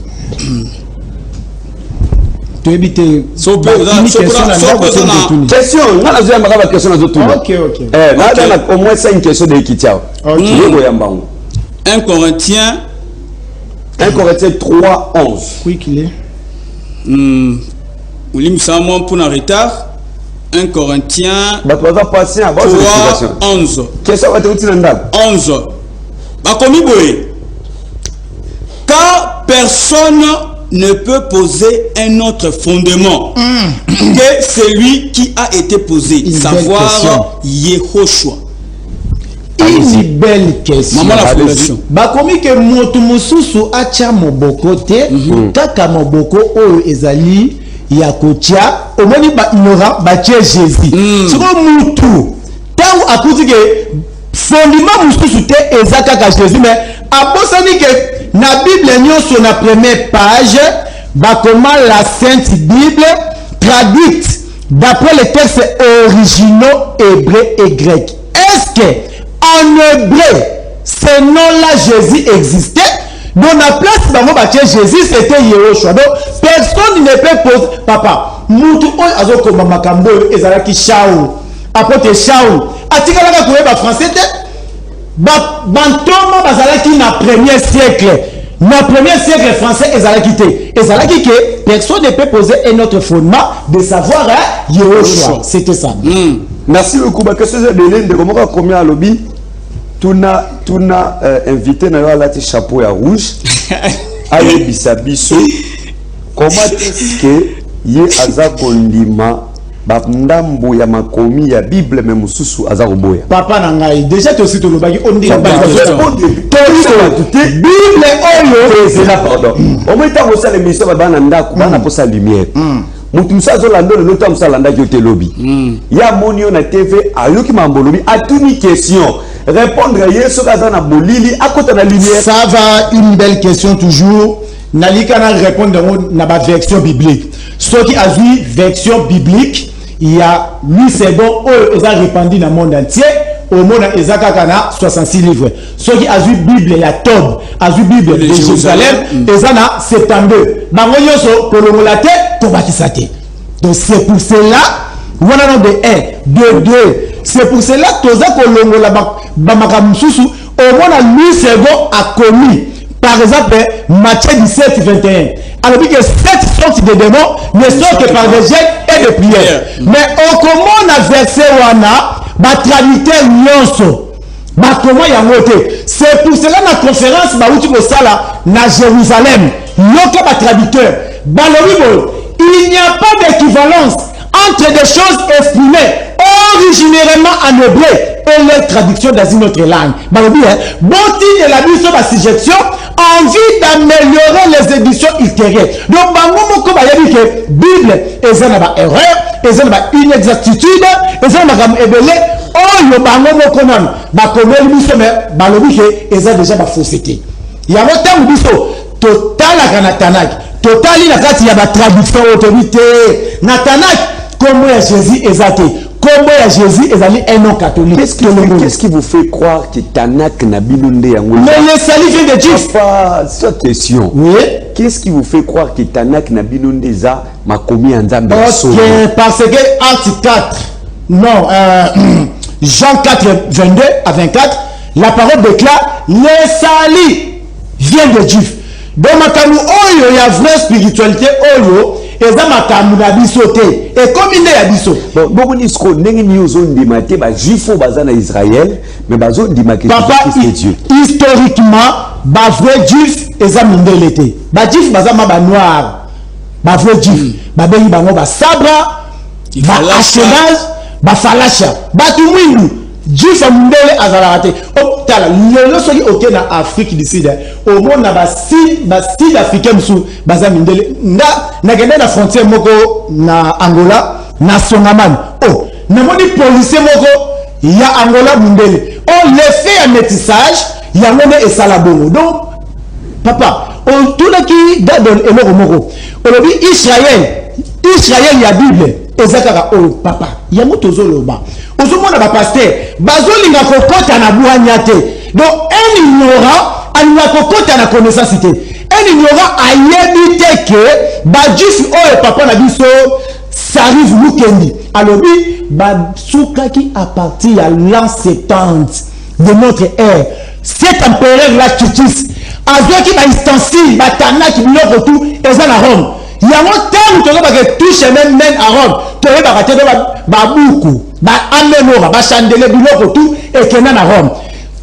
Tu évites. Question. Ok. Au moins 5 questions de Kitia. 1 Corinthiens 3, 11. Oui, qu'il est. Pour un retard. 1 Corinthiens 3, 11. 11. Car personne ne peut poser un autre fondement que celui qui a été posé, savoir Yehoshua. Une belle question. Bakomi ke moto mususu acha moboko te, kaka moboko oyo ezali ya kotia, omoni ba ignorant ba tie Jésus. Siko mutu tangu akuti ke fondement mususu te ezaka ka Jésus, mais abosani ke na Bible nyonso na première page bakoma la Sainte Bible traduite d'après les textes originaux hébreux et grecs. Est-ce que en hébreu, ce nom-là, Jésus existait. Dans la place où Jésus, c'était Yehoshua. Donc, personne ne peut poser. Papa, Moutou Azo Makambo, Ezalaki Shaou. apôtre Shaul atikalaka koyeba français te bantoma bazalaki na premier siècle. Na premier siècle français ezalaki te. Ezalaki que personne ne peut poser un autre fondement de savoir Yehoshua. C'était ça. Merci beaucoup. Qu'est-ce que c'est de comment combien à lobby tuna invité na yo la chapeau ya rouge. Aye bisabiso. Comment est-ce que ye aza kondima ba ndambo ya makomi ya Bible même mususu aza koboya? Papa na ngai déjà to sito lobaki on dit Bible oyo c'est là pardon. Au moins tant que ça l'émission ba na ndako bana posa lumière. Mutu sazo lando le temps ça landa jote lobby. Ya monio na TV ayoki mambolobi atuni question. Répondre yeso kaza na bolili akota na lumière. Ça va, une belle question toujours. Nalika na répondre na ba version biblique. Ce qui a vu version biblique, il y a 8 secondes où ils ont répandu dans le monde entier. Au monde Ezakakana 66 livres. Ce qui a vu Bible, il y a Tob, a vu Bible de Jérusalem, ils en a 72. Mangoyoso pour le molate, Tobakisate. Donc c'est pour cela, voilà nom de 1, de 2. C'est pour cela que Toza Kolongola Bamakamususu, au monde à 8 secondes a commis. Par exemple, Matthieu 17, 21. Alors, que 7 sortes de démons ne sont que par des jeûnes et de prières. Mais au comment on a versé Wana, ma traducteur Nyonso, ma comment y a monté. C'est pour cela que la conférence, Baouti Bosala, na Jérusalem, Yoka ma traducteur, Baloribo, il n'y a pas d'équivalence entre des choses exprimées originairement en hébreu et leur traduction dans une autre langue. Balobi, Boti de la mission de la suggestion, envie d'améliorer les éditions ultérieures. Donc, Bango Moko dit que Bible est une erreur, est une inexactitude, est une ébélé. Oh, le Bango Moko non, Bakomé mission mais Balobi est déjà ma fausseté. Il y a un terme biso total à Natanak, total il a fait il y a ma traduction autorité. Natanak, comment Jésus est athée. Comment Jésus est allé un nom catholique? Qu'est-ce qui vous fait croire que Tanak n'a bilondé en mais le salut vient de Dieu. Pas cette question. Oui. Qu'est-ce qui vous fait croire que Tanak n'a bilondé ça m'a commis un zambé? Ok, parce que Acte 4, non, Jean 4, 22 à 24, la parole déclare le salut vient de Dieu. Donc, il y a vraie spiritualité, et ça m'a bisoté et comme il est à biso bon beaucoup disent qu'on n'est ni zone de maté ba juif au bazar en Israël mais ba zone de maquette c'est Dieu historiquement ba vrai juif et ça mindelete ba juif bazar ma noir ba vrai juif ba bengi bango ba sabra ba ashenaz ba falasha ba tumwindu juif mindele azarate o tala lelo soki oke na Afrique du Sud au monde na ba sud africain sou baza mindele na gende na frontière moko na Angola na Songaman oh na moni policier moko ya Angola mindele oh l'effet à métissage ya ngone et salabongo donc papa on tout la qui dadon eloko moko olobi Israël ya Bible ezakaka oh papa ya moto zoloba ozomona ba pasteur bazolinga kokota na buhanya te donc un ignorant alinga kokota na connaissance te un ignorant ayebi te que ba juif oyo papa na biso s'arrive Mukendi alobi ba soukaki à partir ya l'an 70 de notre ère cet empereur là Titus azoki ba ustensile ba tanaki biloko tout eza na Rome yango tant que ba touche même à Rome toye ba raté ba buku ba amenora ba chandelier biloko tout et kena na Rome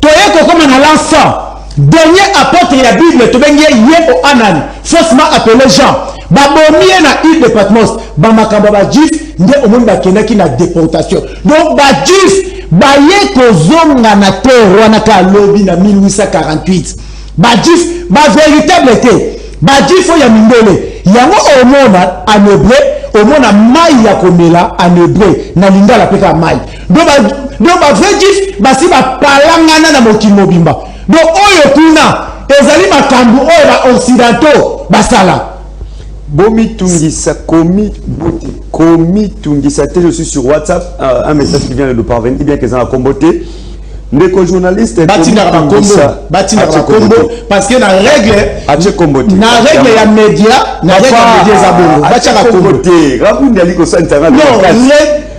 toye ko comme na l'encens dernier apôtre de la Bible to bengi ye o Anan faussement appelé Jean ba bomie na île de Patmos ba makamba ba juif nde omoni ba kenaki na déportation donc ba juif ba ye ko zonga na terre wana ka lobi na 1848 ba juif ba véritable te ba juif ya mindele yango omona en hébreu omona mai ya komela en hébreu na lingala peka mai donc ba vrai juif basi ba palangana na mokili mobimba donc oyo kuna ezali makambo oyo ba occidentaux basala bomi tungisa komi tungisa je suis sur WhatsApp un message qui vient de nous parvenir bien que ça a comboté ndeko journaliste batina ba kombo parce que na règle ya média na règle média za bongo batia ba kombo rabundi aliko santanga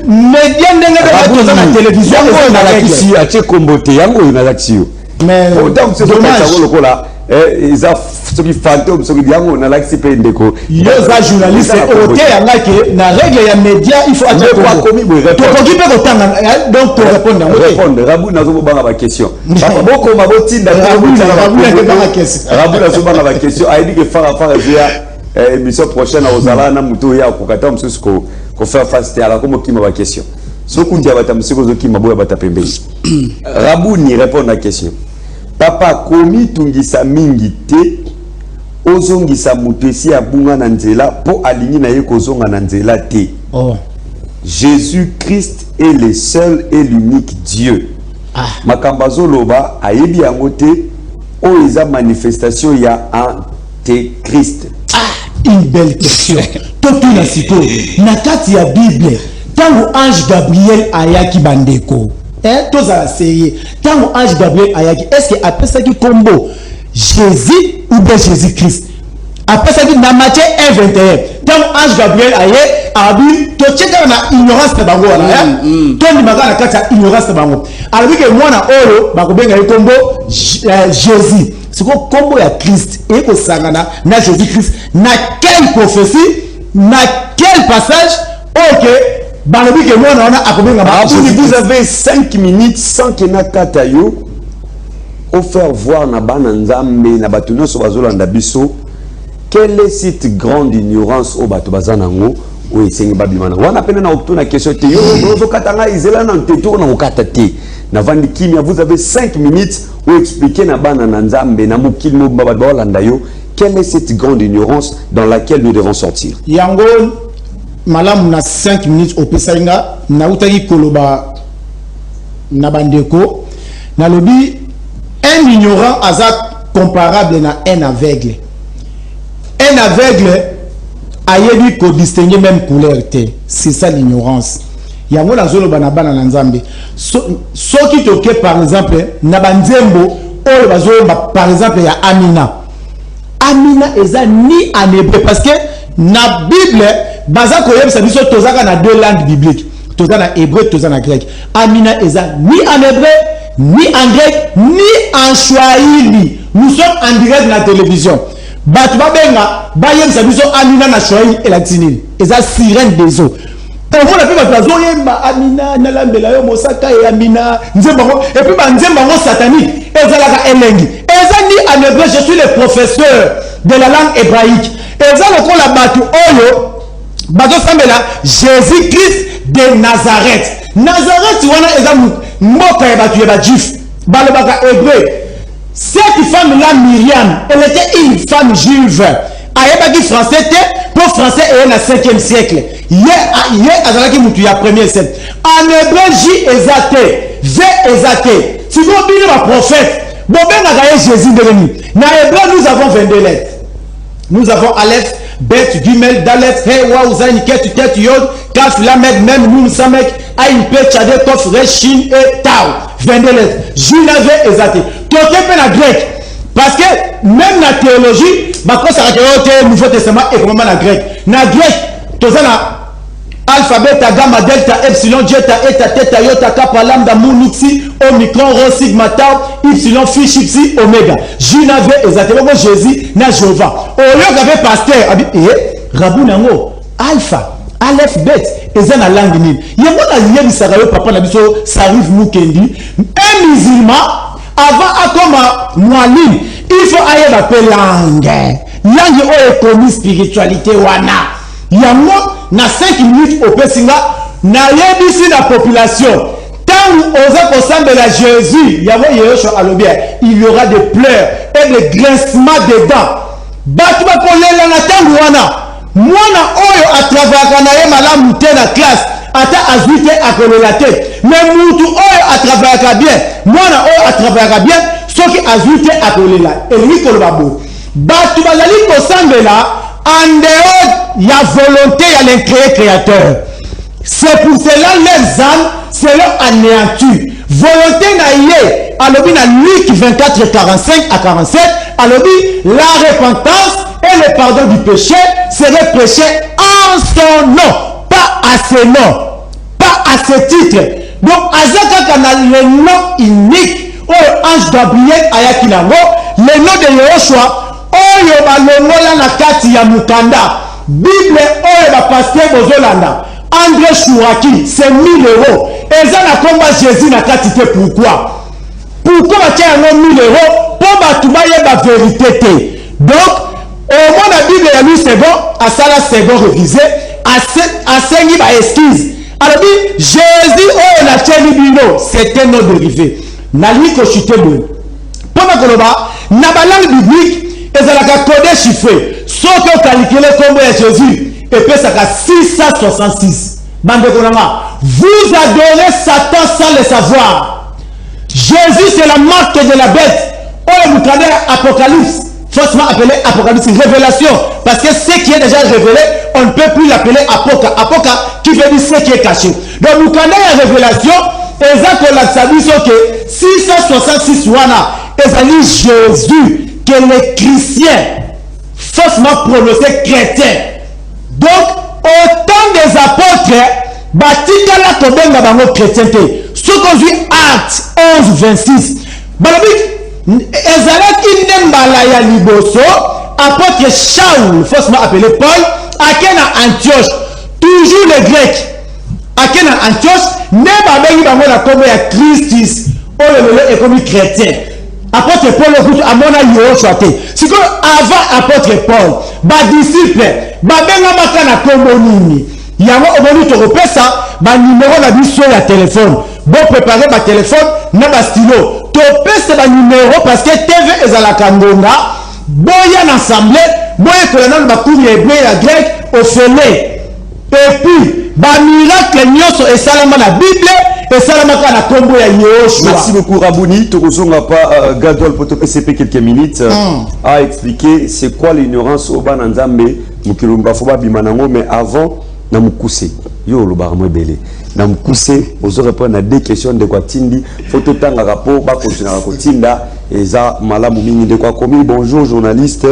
média ndenge na télévision on a la kisi a tché comboté yango na l'action mais donc c'est dommage là ils a ce qui fantôme ce qui yango na l'action pe ndeko yo za journaliste oté yanga ke na règle ya média il faut attendre quoi commis to okipe ko tanga donc pour répondre rabu na zo banga ba question papa boko mabotinda rabu na zo banga ba question a dit que fara via émission prochaine aux ala na muto ya ko kata msusu ko faire face à la comme qui m'a question soku dia bata msiko zo ki maboya bata pembe rabu ni répondre à la question papa komi tungisa mingi te ozongisa muto esi abunga na nzela po alingi na ye kozonga na nzela te Jésus-Christ est le seul et l'unique Dieu. Makambazo loba ayebi yango te o eza manifestation ya Antéchrist. Une belle question. Toto na siko na kati ya Bible tango ange Gabriel ayaki bandeko. Toza sérieux. Tango ange Gabriel ayaki est-ce que après ça qui combo Jésus ou bien Jésus-Christ? Après ça dit dans Matthieu 1:21 tango ange Gabriel aye abi to cheka na ignorance de bango na to ni magana kati ya ignorance de bango. Alors que mwana oyo bakobenga ye combo Jésus. C'est quoi combo ya Christ et ko sangana na Jésus-Christ na quelle prophétie na quel passage OK balobi que moi on a akobenga vous avez 5 minutes sans que na katayo au faire voir na bana nzambe na batuno so bazolanda biso quelle est cette grande ignorance au bato bazanango o esengi babimana wana pena na okutuna question te yo zo katanga izela na nteto na okata te na vandi kimia vous avez 5 minutes pour expliquer na bana na nzambe na mokili mo baba bolanda yo quelle est cette grande ignorance dans laquelle nous devons sortir yango malam na 5 minutes au pesainga na utaki koloba na bandeko na lobi un ignorant azak comparable na un aveugle. Un aveugle ayebi ko distinguer même couleur te. C'est ça l'ignorance. Yango na zolo bana bana na nzambe. Soki toke par exemple na banzembo oyo bazolo par exemple ya Amina. Amina eza ni en hébreu parce que na Bible baza koyebisa biso tozaka na deux langues bibliques. Toza na hébreu, toza na grec. Amina eza ni en hébreu, ni en grec, ni en swahili. Nous sommes en direct na télévision. Batu babenga bayebisa biso Amina na swahili et la tinine. Eza sirène des eaux. Pour vous la plupart des zoyemba Amina na lambela yo mosaka et Amina nzembango et puis ba nzembango satanique ezalaka elengi. Eza ni en hébreu, je suis le professeur de la langue hébraïque. Eza lokola batu oyo bazo sambela Jésus-Christ de Nazareth. Nazareth wana eza mboka ya batu ya bajif. Balobaka hébreu. Cette femme-là, Myriam, elle était une femme juive. Ayebaki français pour français et na 5e siècle. Hier azalaki mutu ya 1er siècle. En hébreu J ezate, V ezate. Si vous bien le prophète, bon ben na Jésus de l'ennemi. Na hébreu nous avons 22 lettres. Nous avons Aleph, Bet, Gimel, Dalet, He, Wa, Zain, Ket, Tet, Yod, Kaf, Lamed, Mem, Nun, Samek, Aïn, Pe, Tchade, Kof, Reshin et Tao. 22 lettres. Junave ezate. Toke pe na grec. Parce que même la théologie, bako sa Nouveau Testament et comment na grec. Na grec, tozana alphabet, gamma, delta, epsilon, jeta, eta, theta, iota, kappa, lambda, mu, nuxi, omicron, rho, sigma, tau, ypsilon, phi, chipsi, oméga. Junave ezate. Bako Jésus na Jéhovah. Oyo gabe pasteur, abi, rabu nango, alpha. Aleph bet eza na langue nini yango na yebisaka yo papa na biso Sarif Mukendi un musulman avant akoma mwalim il faut ayeba pe langue oyo ekomi spiritualité wana yango na 5 minutes opesinga na yebisi na population tangu oza kosambela Jésus yango Yeshua alobi il y aura des pleurs et des grincements de dents batu bakolela na tangu wana mwana oyo atravaka na ye malamu te na classe ata azwi te akolela te mais mutu oyo atravaka bien mwana oyo atravaka bien soki azwi te akolela elingi koloba bo batu bazali kosambela en dehors ya volonté ya l'incréé créateur. C'est pour cela les âmes seront anéanties. Volonté na ye alobi na Luc 24 45 à 47 alobi la repentance et le pardon du péché serait prêché en son nom, pas à ses noms, pas ce titre. Donc, Azaka a le nom unique. Oh, Ange Gabriel Ayakilango, le nom de Yehoshua. Oh, yoba longola na kati ya mukanda. Bible, oh, yoba pasteur Bozolanda. André Chouraki, c'est 1000 €. Et ça n'a combat Jésus na kati te pourquoi? Pourquoi tu as 1000 €? Pour batouba la vérité. Donc, au moins la Bible a lu c'est bon, à ça là c'est bon révisé, à 5 excuse. Alors, Jésus, oh, la Tchelibino, c'est un nom dérivé. Nali Koshite Bou. Pendant que l'on va, n'a pas langue biblique, et ça l'a codé chiffré. Sauf que calculé comme Jésus, et puis ça a 666. Bande Konama, vous adorez Satan sans le savoir. Jésus, c'est la marque de la bête. Oh, vous connaissez Apocalypse. Faussement appelé Apocalypse, révélation. Parce que ce qui est déjà révélé, on ne peut plus l'appeler Apoca. Apoca qui veut dire ce qui est caché. Donc, vous connaissez la révélation. Et ça, qu'on a salué, c'est que 666 wana, et ça dit Jésus, que les chrétiens, faussement prononcé chrétien. Donc, autant des apôtres, batika la tobenga bango chrétienté. Ce qu'on dit Actes 11, 26. Ezalaki nembala ya liboso, apôtre Shaul, faussement appelé Paul, akena Antioche, toujours les Grecs. Akena Antioche, ne babengi bango la kombo ya Christus, olelele est comme chrétien. Apôtre Paul a mona Yehoshua te. Si que avant apôtre Paul, ba disciple, babenga makana kombo nini. Yango omoni to repesa, ba numéro na biso ya téléphone. Bon préparer ba téléphone na ba stylo. To pesa ba numéro parce que TV ezalaka ngonga, boya na assemblée, boya ko na ba cours hébreu ya grec au fele. Et puis ba miracle nyoso et salama la Bible et salama kana kombo ya Yehoshua. Merci beaucoup Rabouni. Tokosonga pas Gadol pour te PCP quelques minutes à expliquer c'est quoi l'ignorance au Bananzambe mukilumba foba bimanango mais avant na mukuse yo lo baramo belé na mukuse ozo répondre à des questions de quoi tindi photo tanga rapport ba continuer à kotinda et ça malamu mingi de quoi commis. Bonjour journaliste,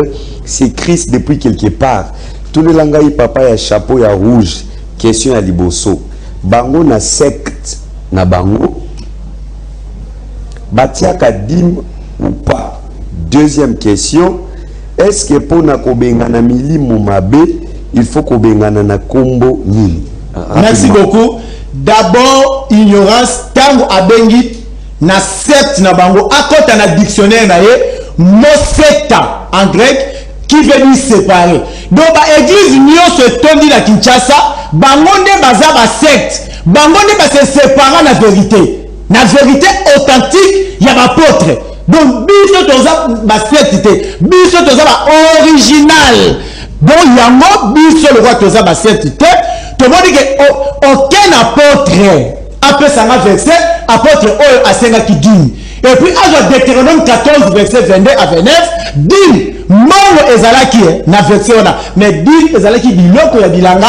c'est Chris depuis quelque part. Tout le langai papa ya chapeau ya rouge. Question à liboso. Bango na secte na bango. Batiaka dim ou pas. Deuxième question. Est-ce que pour na kobengana milimu mabe, il faut kobengana na kombo nini? Merci beaucoup. D'abord, ignorance. Tango abengi na secte na bango. Akota na dictionnaire na ye. Moseta en grec. Qui veut dire séparer. Donc, l'église se tondi la Kinshasa, bangonde baza ba secte, bangonde ba se séparer la vérité. La vérité authentique, il y a l'apôtre. Donc, biso toza ba secte, biso toza ba original. Donc, yango biso le roi toza ba secte. Tout le monde dit que aucun apôtre, après ça verset, apôtre oyo asenga ki dîme. Et puis, à Deutéronome 14, verset 22 à 29, dit, Mono ezalaki na verset ona, mais dit ezalaki biloko ya bilanga,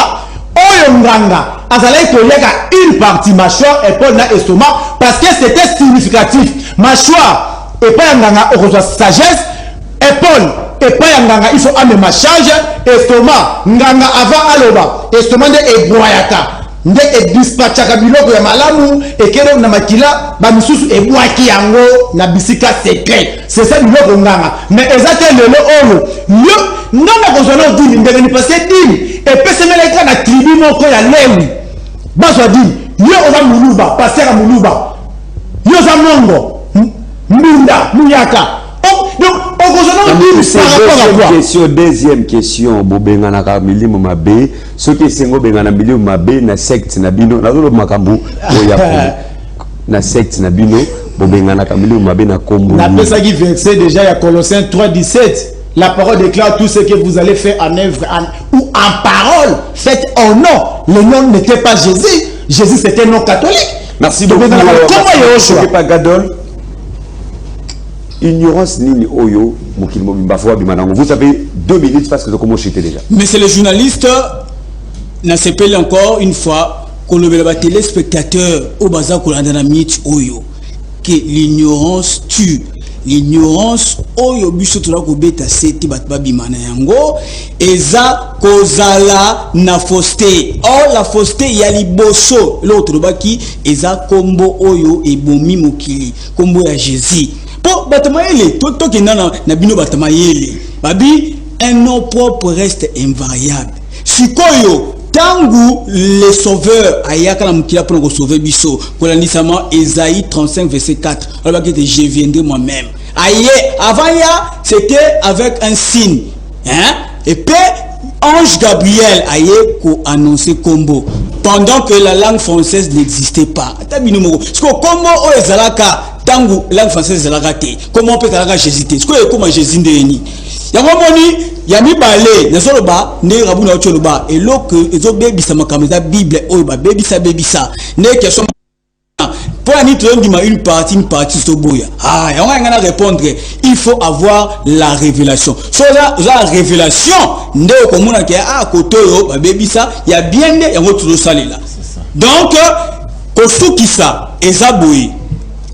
oyo nganga, azalaki koyeka une partie mâchoire et pas na estomac, parce que c'était significatif. Mâchoire et pas nganga, on reçoit sagesse, épaule et pas nganga, il faut amener ma charge, estomac, nganga avant aloba, estomac de eboyaka. Nde e dispatchaka biloko ya malamu ekero na makila ba misusu ebwaki yango na bisika secret. C'est ça biloko nganga. Mais exactement lelo olo yo ngana kozona dini ndenge ni parce que dini et pesemela ka na tribu moko ya lewi. Bazwa dini yo oza muluba, passer muluba. Yo za mongo, mbunda, muyaka. Deuxième question, Bobengana Milimu Mabe, ce qui est Bengana Milimu Mabe, na secte Nabino, na zolo makambu, na secte Nabino, Bobengana Milimu Mabe na Kombo. Na pesagi verset déjà, il y a Colossiens 3:17. La parole déclare tout ce que vous allez faire en œuvre ou en parole, faites en nom. Le nom n'était pas Jésus, Jésus c'était un nom catholique. Merci beaucoup. Comment pas Gadol? Ignorance nini oyo mukilmo bimbafoa bimanango. Vous avez 2 minutes parce que je commence déjà. Mais c'est le journaliste n'a s'appelle encore une fois qu'on le téléspectateur au bazar qu'on a dans la mythe oyo que l'ignorance tue. l'ignorance oyo biso tola ko beta seti batba bimana yango eza kozala na fausseté. Or la fausseté ya liboso l'autre baki eza kombo oyo ebomi mokili kombo ya Jésus. Po batamayele to kenda na bino batamayele babi un nom propre reste invariable. Sikoyo tangu le sauveur ayaka na mukila pour sauver biso kolandisama Ésaïe 35 verset 4. Alors que je viendrai moi-même. Aïe, avant ya c'était avec un signe, hein? Et puis ange Gabriel aïe ko annoncer combo pendant que la langue française n'existait pas. Tabino moko. Parce que combo o ezalaka tangu langue française ezalaka te. Comment on peut kalaka Jésus te? Parce que comment Jésus ndeni. Ya moni ya mibale nazoloba ne rabu na ocholoba eloko ezo bebisa makameza Bible oyo ba bebisa ne question pour une partie soboya. Ah, on va répondre. Il faut avoir la révélation. Sur la révélation, ndé komuna ke a kotoyo ba bebisa ya bien né yango tuzo salela. Donc kosuki ça ezaboyi.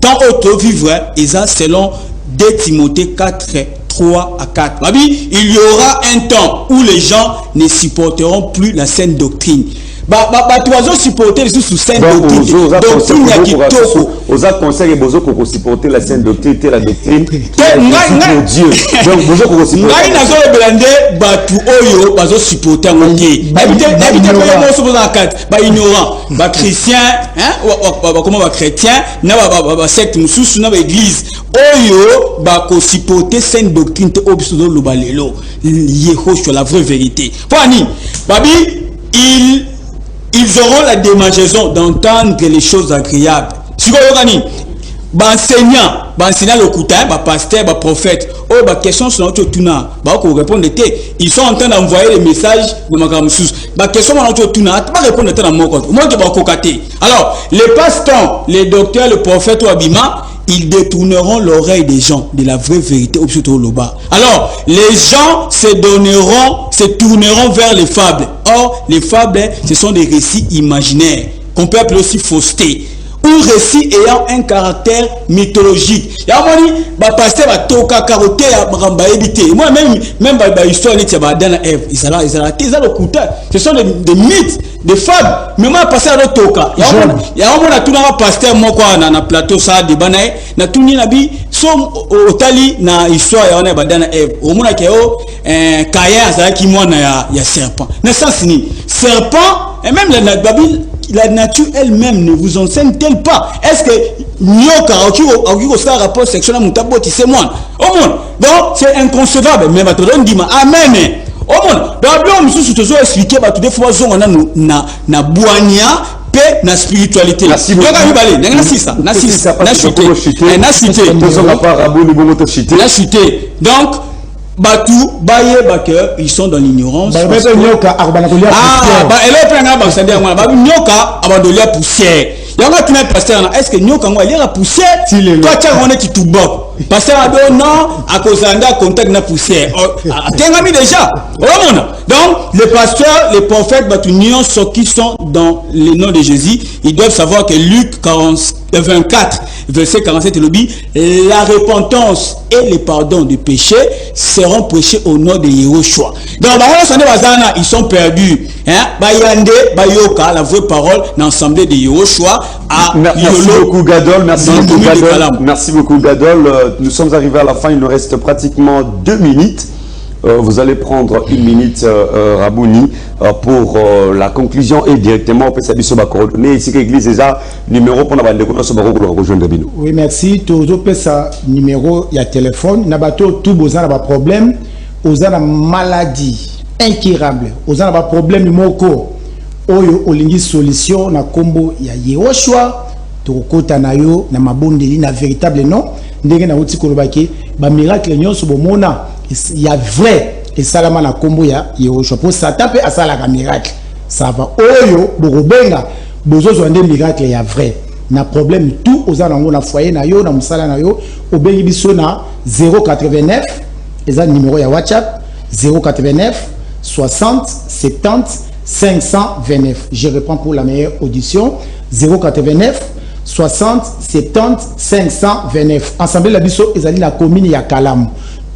Tant auto vivre eza selon 2 Timothée 4 3 à 4. Il y aura un temps où les gens ne supporteront plus la saine doctrine. Tu vas supporter les saine doctrine. Doctrine ya kitoko. Oza conseil bozo ko supporter la saine doctrine, la doctrine pour Dieu. Donc bozo ko supporter. Ngai na zo belande batu oyo bazo supporter ngoki. Habite ko ya moso boza kat. Ba ignorant, ba chrétien, hein? Comment ba chrétien, na ba secte mususu na ba église. Oyo ba ko supporter saine doctrine te obiso do lobalelo. Yehoshua la vraie vérité. Pani, babi ils auront la démangeaison d'entendre les choses agréables. Si vous regardez, enseignant le coutin, pasteur, prophète, question sur notre tuna, répondre ils sont en train d'envoyer les messages de ma question sur notre tuna, pas répondre à mon compte. Moi, alors, les pasteurs, les docteurs, le prophète ou abima, ils détourneront l'oreille des gens de la vraie vérité. Alors, les gens se tourneront vers les fables. Or, les fables, ce sont des récits imaginaires, qu'on peut appeler aussi fausseté, ou récits ayant un caractère mythologique. Moi-même, histoire ce sont des mythes, des fables. Mais moi, passé à l'autre toka. Il y a un pasteur, moi, na plateau, ça, des banaïs, na tout ni nabi, som au tali, na histoire, il y a un badana Eve. Au moins, il y a un caïen, ça, qui moi, il y a serpent. N'est-ce pas, serpent, et même la nature elle-même ne vous enseigne-t-elle pas? Est-ce que nyoka a rapport sexuel à mutaboti c'est moi? Au monde. Donc c'est inconcevable. Mais maintenant on dit amen. Au monde. Donc on nous sous expliquer tout des fois on a na boania paix na spiritualité. Donc Batou, Baye, Baker, ils sont dans l'ignorance. Nyoka, Abandolia poussière. Yanga tu n'es pasteur, est-ce que Nyoka il y a la poussière? Toi tu as qui tout bord. Pasteur Ado non, à cause d'un contact na poussière. T'es déjà. Donc les pasteurs, les prophètes, Batunions, ceux qui sont dans le nom de Jésus, ils doivent savoir que Luc 24 verset 47 le dit, la repentance et le pardon du péché seront prêchés au nom de Yehoshua. Donc ils sont perdus. Bayande, Bayoka, la vraie parole, l'ensemble de Yehoshua. Merci beaucoup Gadol, merci beaucoup Gadol. Nous sommes arrivés à la fin, il nous reste pratiquement 2 minutes. Vous allez prendre 1 minute, Rabouni, pour la conclusion et directement on peut s'habiller sur ma coordonnée. Ici, l'église est là, numéro pour nous rejoindre. Oui, merci. Tout le monde ça numéro, il y a téléphone. Nabato, tout besoin d'avoir problème, aux a maladie incurable, aux a problème moko. Oyo olingi solution na kombo ya Yehoshua. Tokota na yo na mabondeli na véritable nom. Ndenge na uti kolobaki ba miracle nyonso bomona. Il y a vrai et salama na kombo ya Yehoshua pour ça taper à ça la miracle ça va oyo bobenga bozo zwande miracle ya vrai na problème tout aux alango na foyer na yo na musala na yo obengi biso na 089 eza numéro ya WhatsApp 089 60 70 529. Je reprends pour la meilleure audition 089 60 70 529. Ensemble la biso ezali na commune ya Kalamu.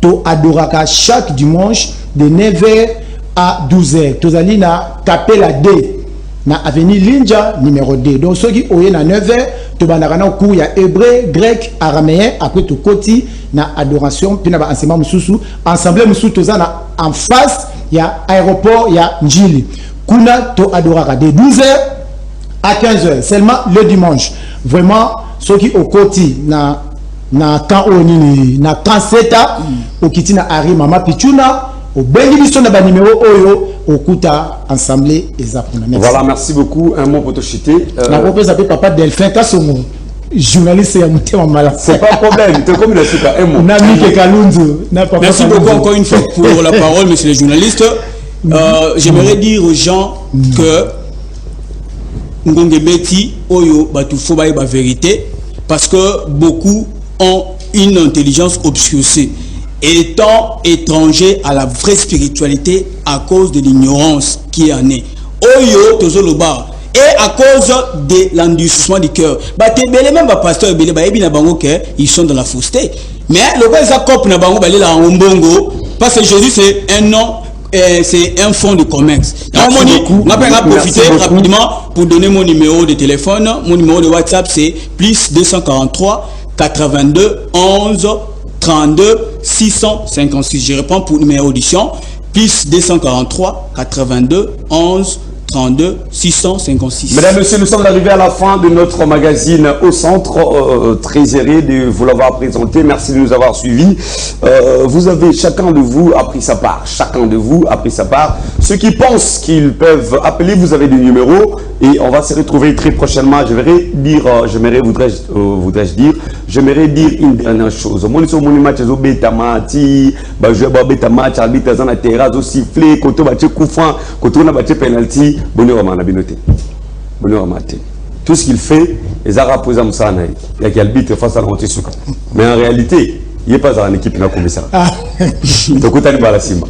To adoraka chaque dimanche de 9h à 12h. Tozali na Capella D na avenue Linja numéro 2. Donc ceux qui oye na 9h to bandaka na cours ya hébreu, grec, araméen après to koti na adoration puis na ba enseignement mususu. Ensemble mususu tozana en face ya aéroport ya Njili. Kuna to adoraka de 12h à 15h seulement le dimanche. Vraiment ceux qui au koti na quand on est na kanseta okiti na ari mama pichuna au bengi biso na ba numéro oyo okuta ensemble ezapona. Voilà, merci beaucoup. Un mot pour te chiter. Na propose appelé papa Delphin Kasongo, journaliste ya Mutema Mala. C'est pas un problème, tu es comme le super un mot. Merci beaucoup encore une fois pour la parole, monsieur le journaliste. J'aimerais dire aux gens que Ngonge Beti oyo batufo ba vérité parce que beaucoup ont une intelligence obscurcie, étant étrangers à la vraie spiritualité à cause de l'ignorance qui est en est. Oyo tozoloba et à cause de l'endurcissement du cœur. Même pasteur ils sont dans la fausseté. Mais le gars Jacob na bango balé la mbongo parce que Jésus c'est un nom. C'est un fonds de commerce. On va profiter rapidement pour donner mon numéro de téléphone. Mon numéro de WhatsApp c'est plus 243 82 11 32 656. Je réponds pour numéro audition plus 243 82 11 32 656. Mesdames, Messieurs, nous sommes arrivés à la fin de notre magazine Au Centre. Très heureux de vous l'avoir présenté. Merci de nous avoir suivis. Vous avez, chacun de vous a pris sa part. Chacun de vous a pris sa part. Ceux qui pensent qu'ils peuvent appeler, vous avez des numéros et on va se retrouver très prochainement. J'aimerais dire une dernière chose. Mon match betamati, je betamati, arbitre dans la terrasse aussi sifflé, koto battu coup franc, koto na battu penalty. Tout ce qu'il fait, les Arabes posent ça. Il y a qui arbitre face à la montée. Mais en réalité, il n'y a pas dans l'équipe qui a commis ça. Donc, on a Simba.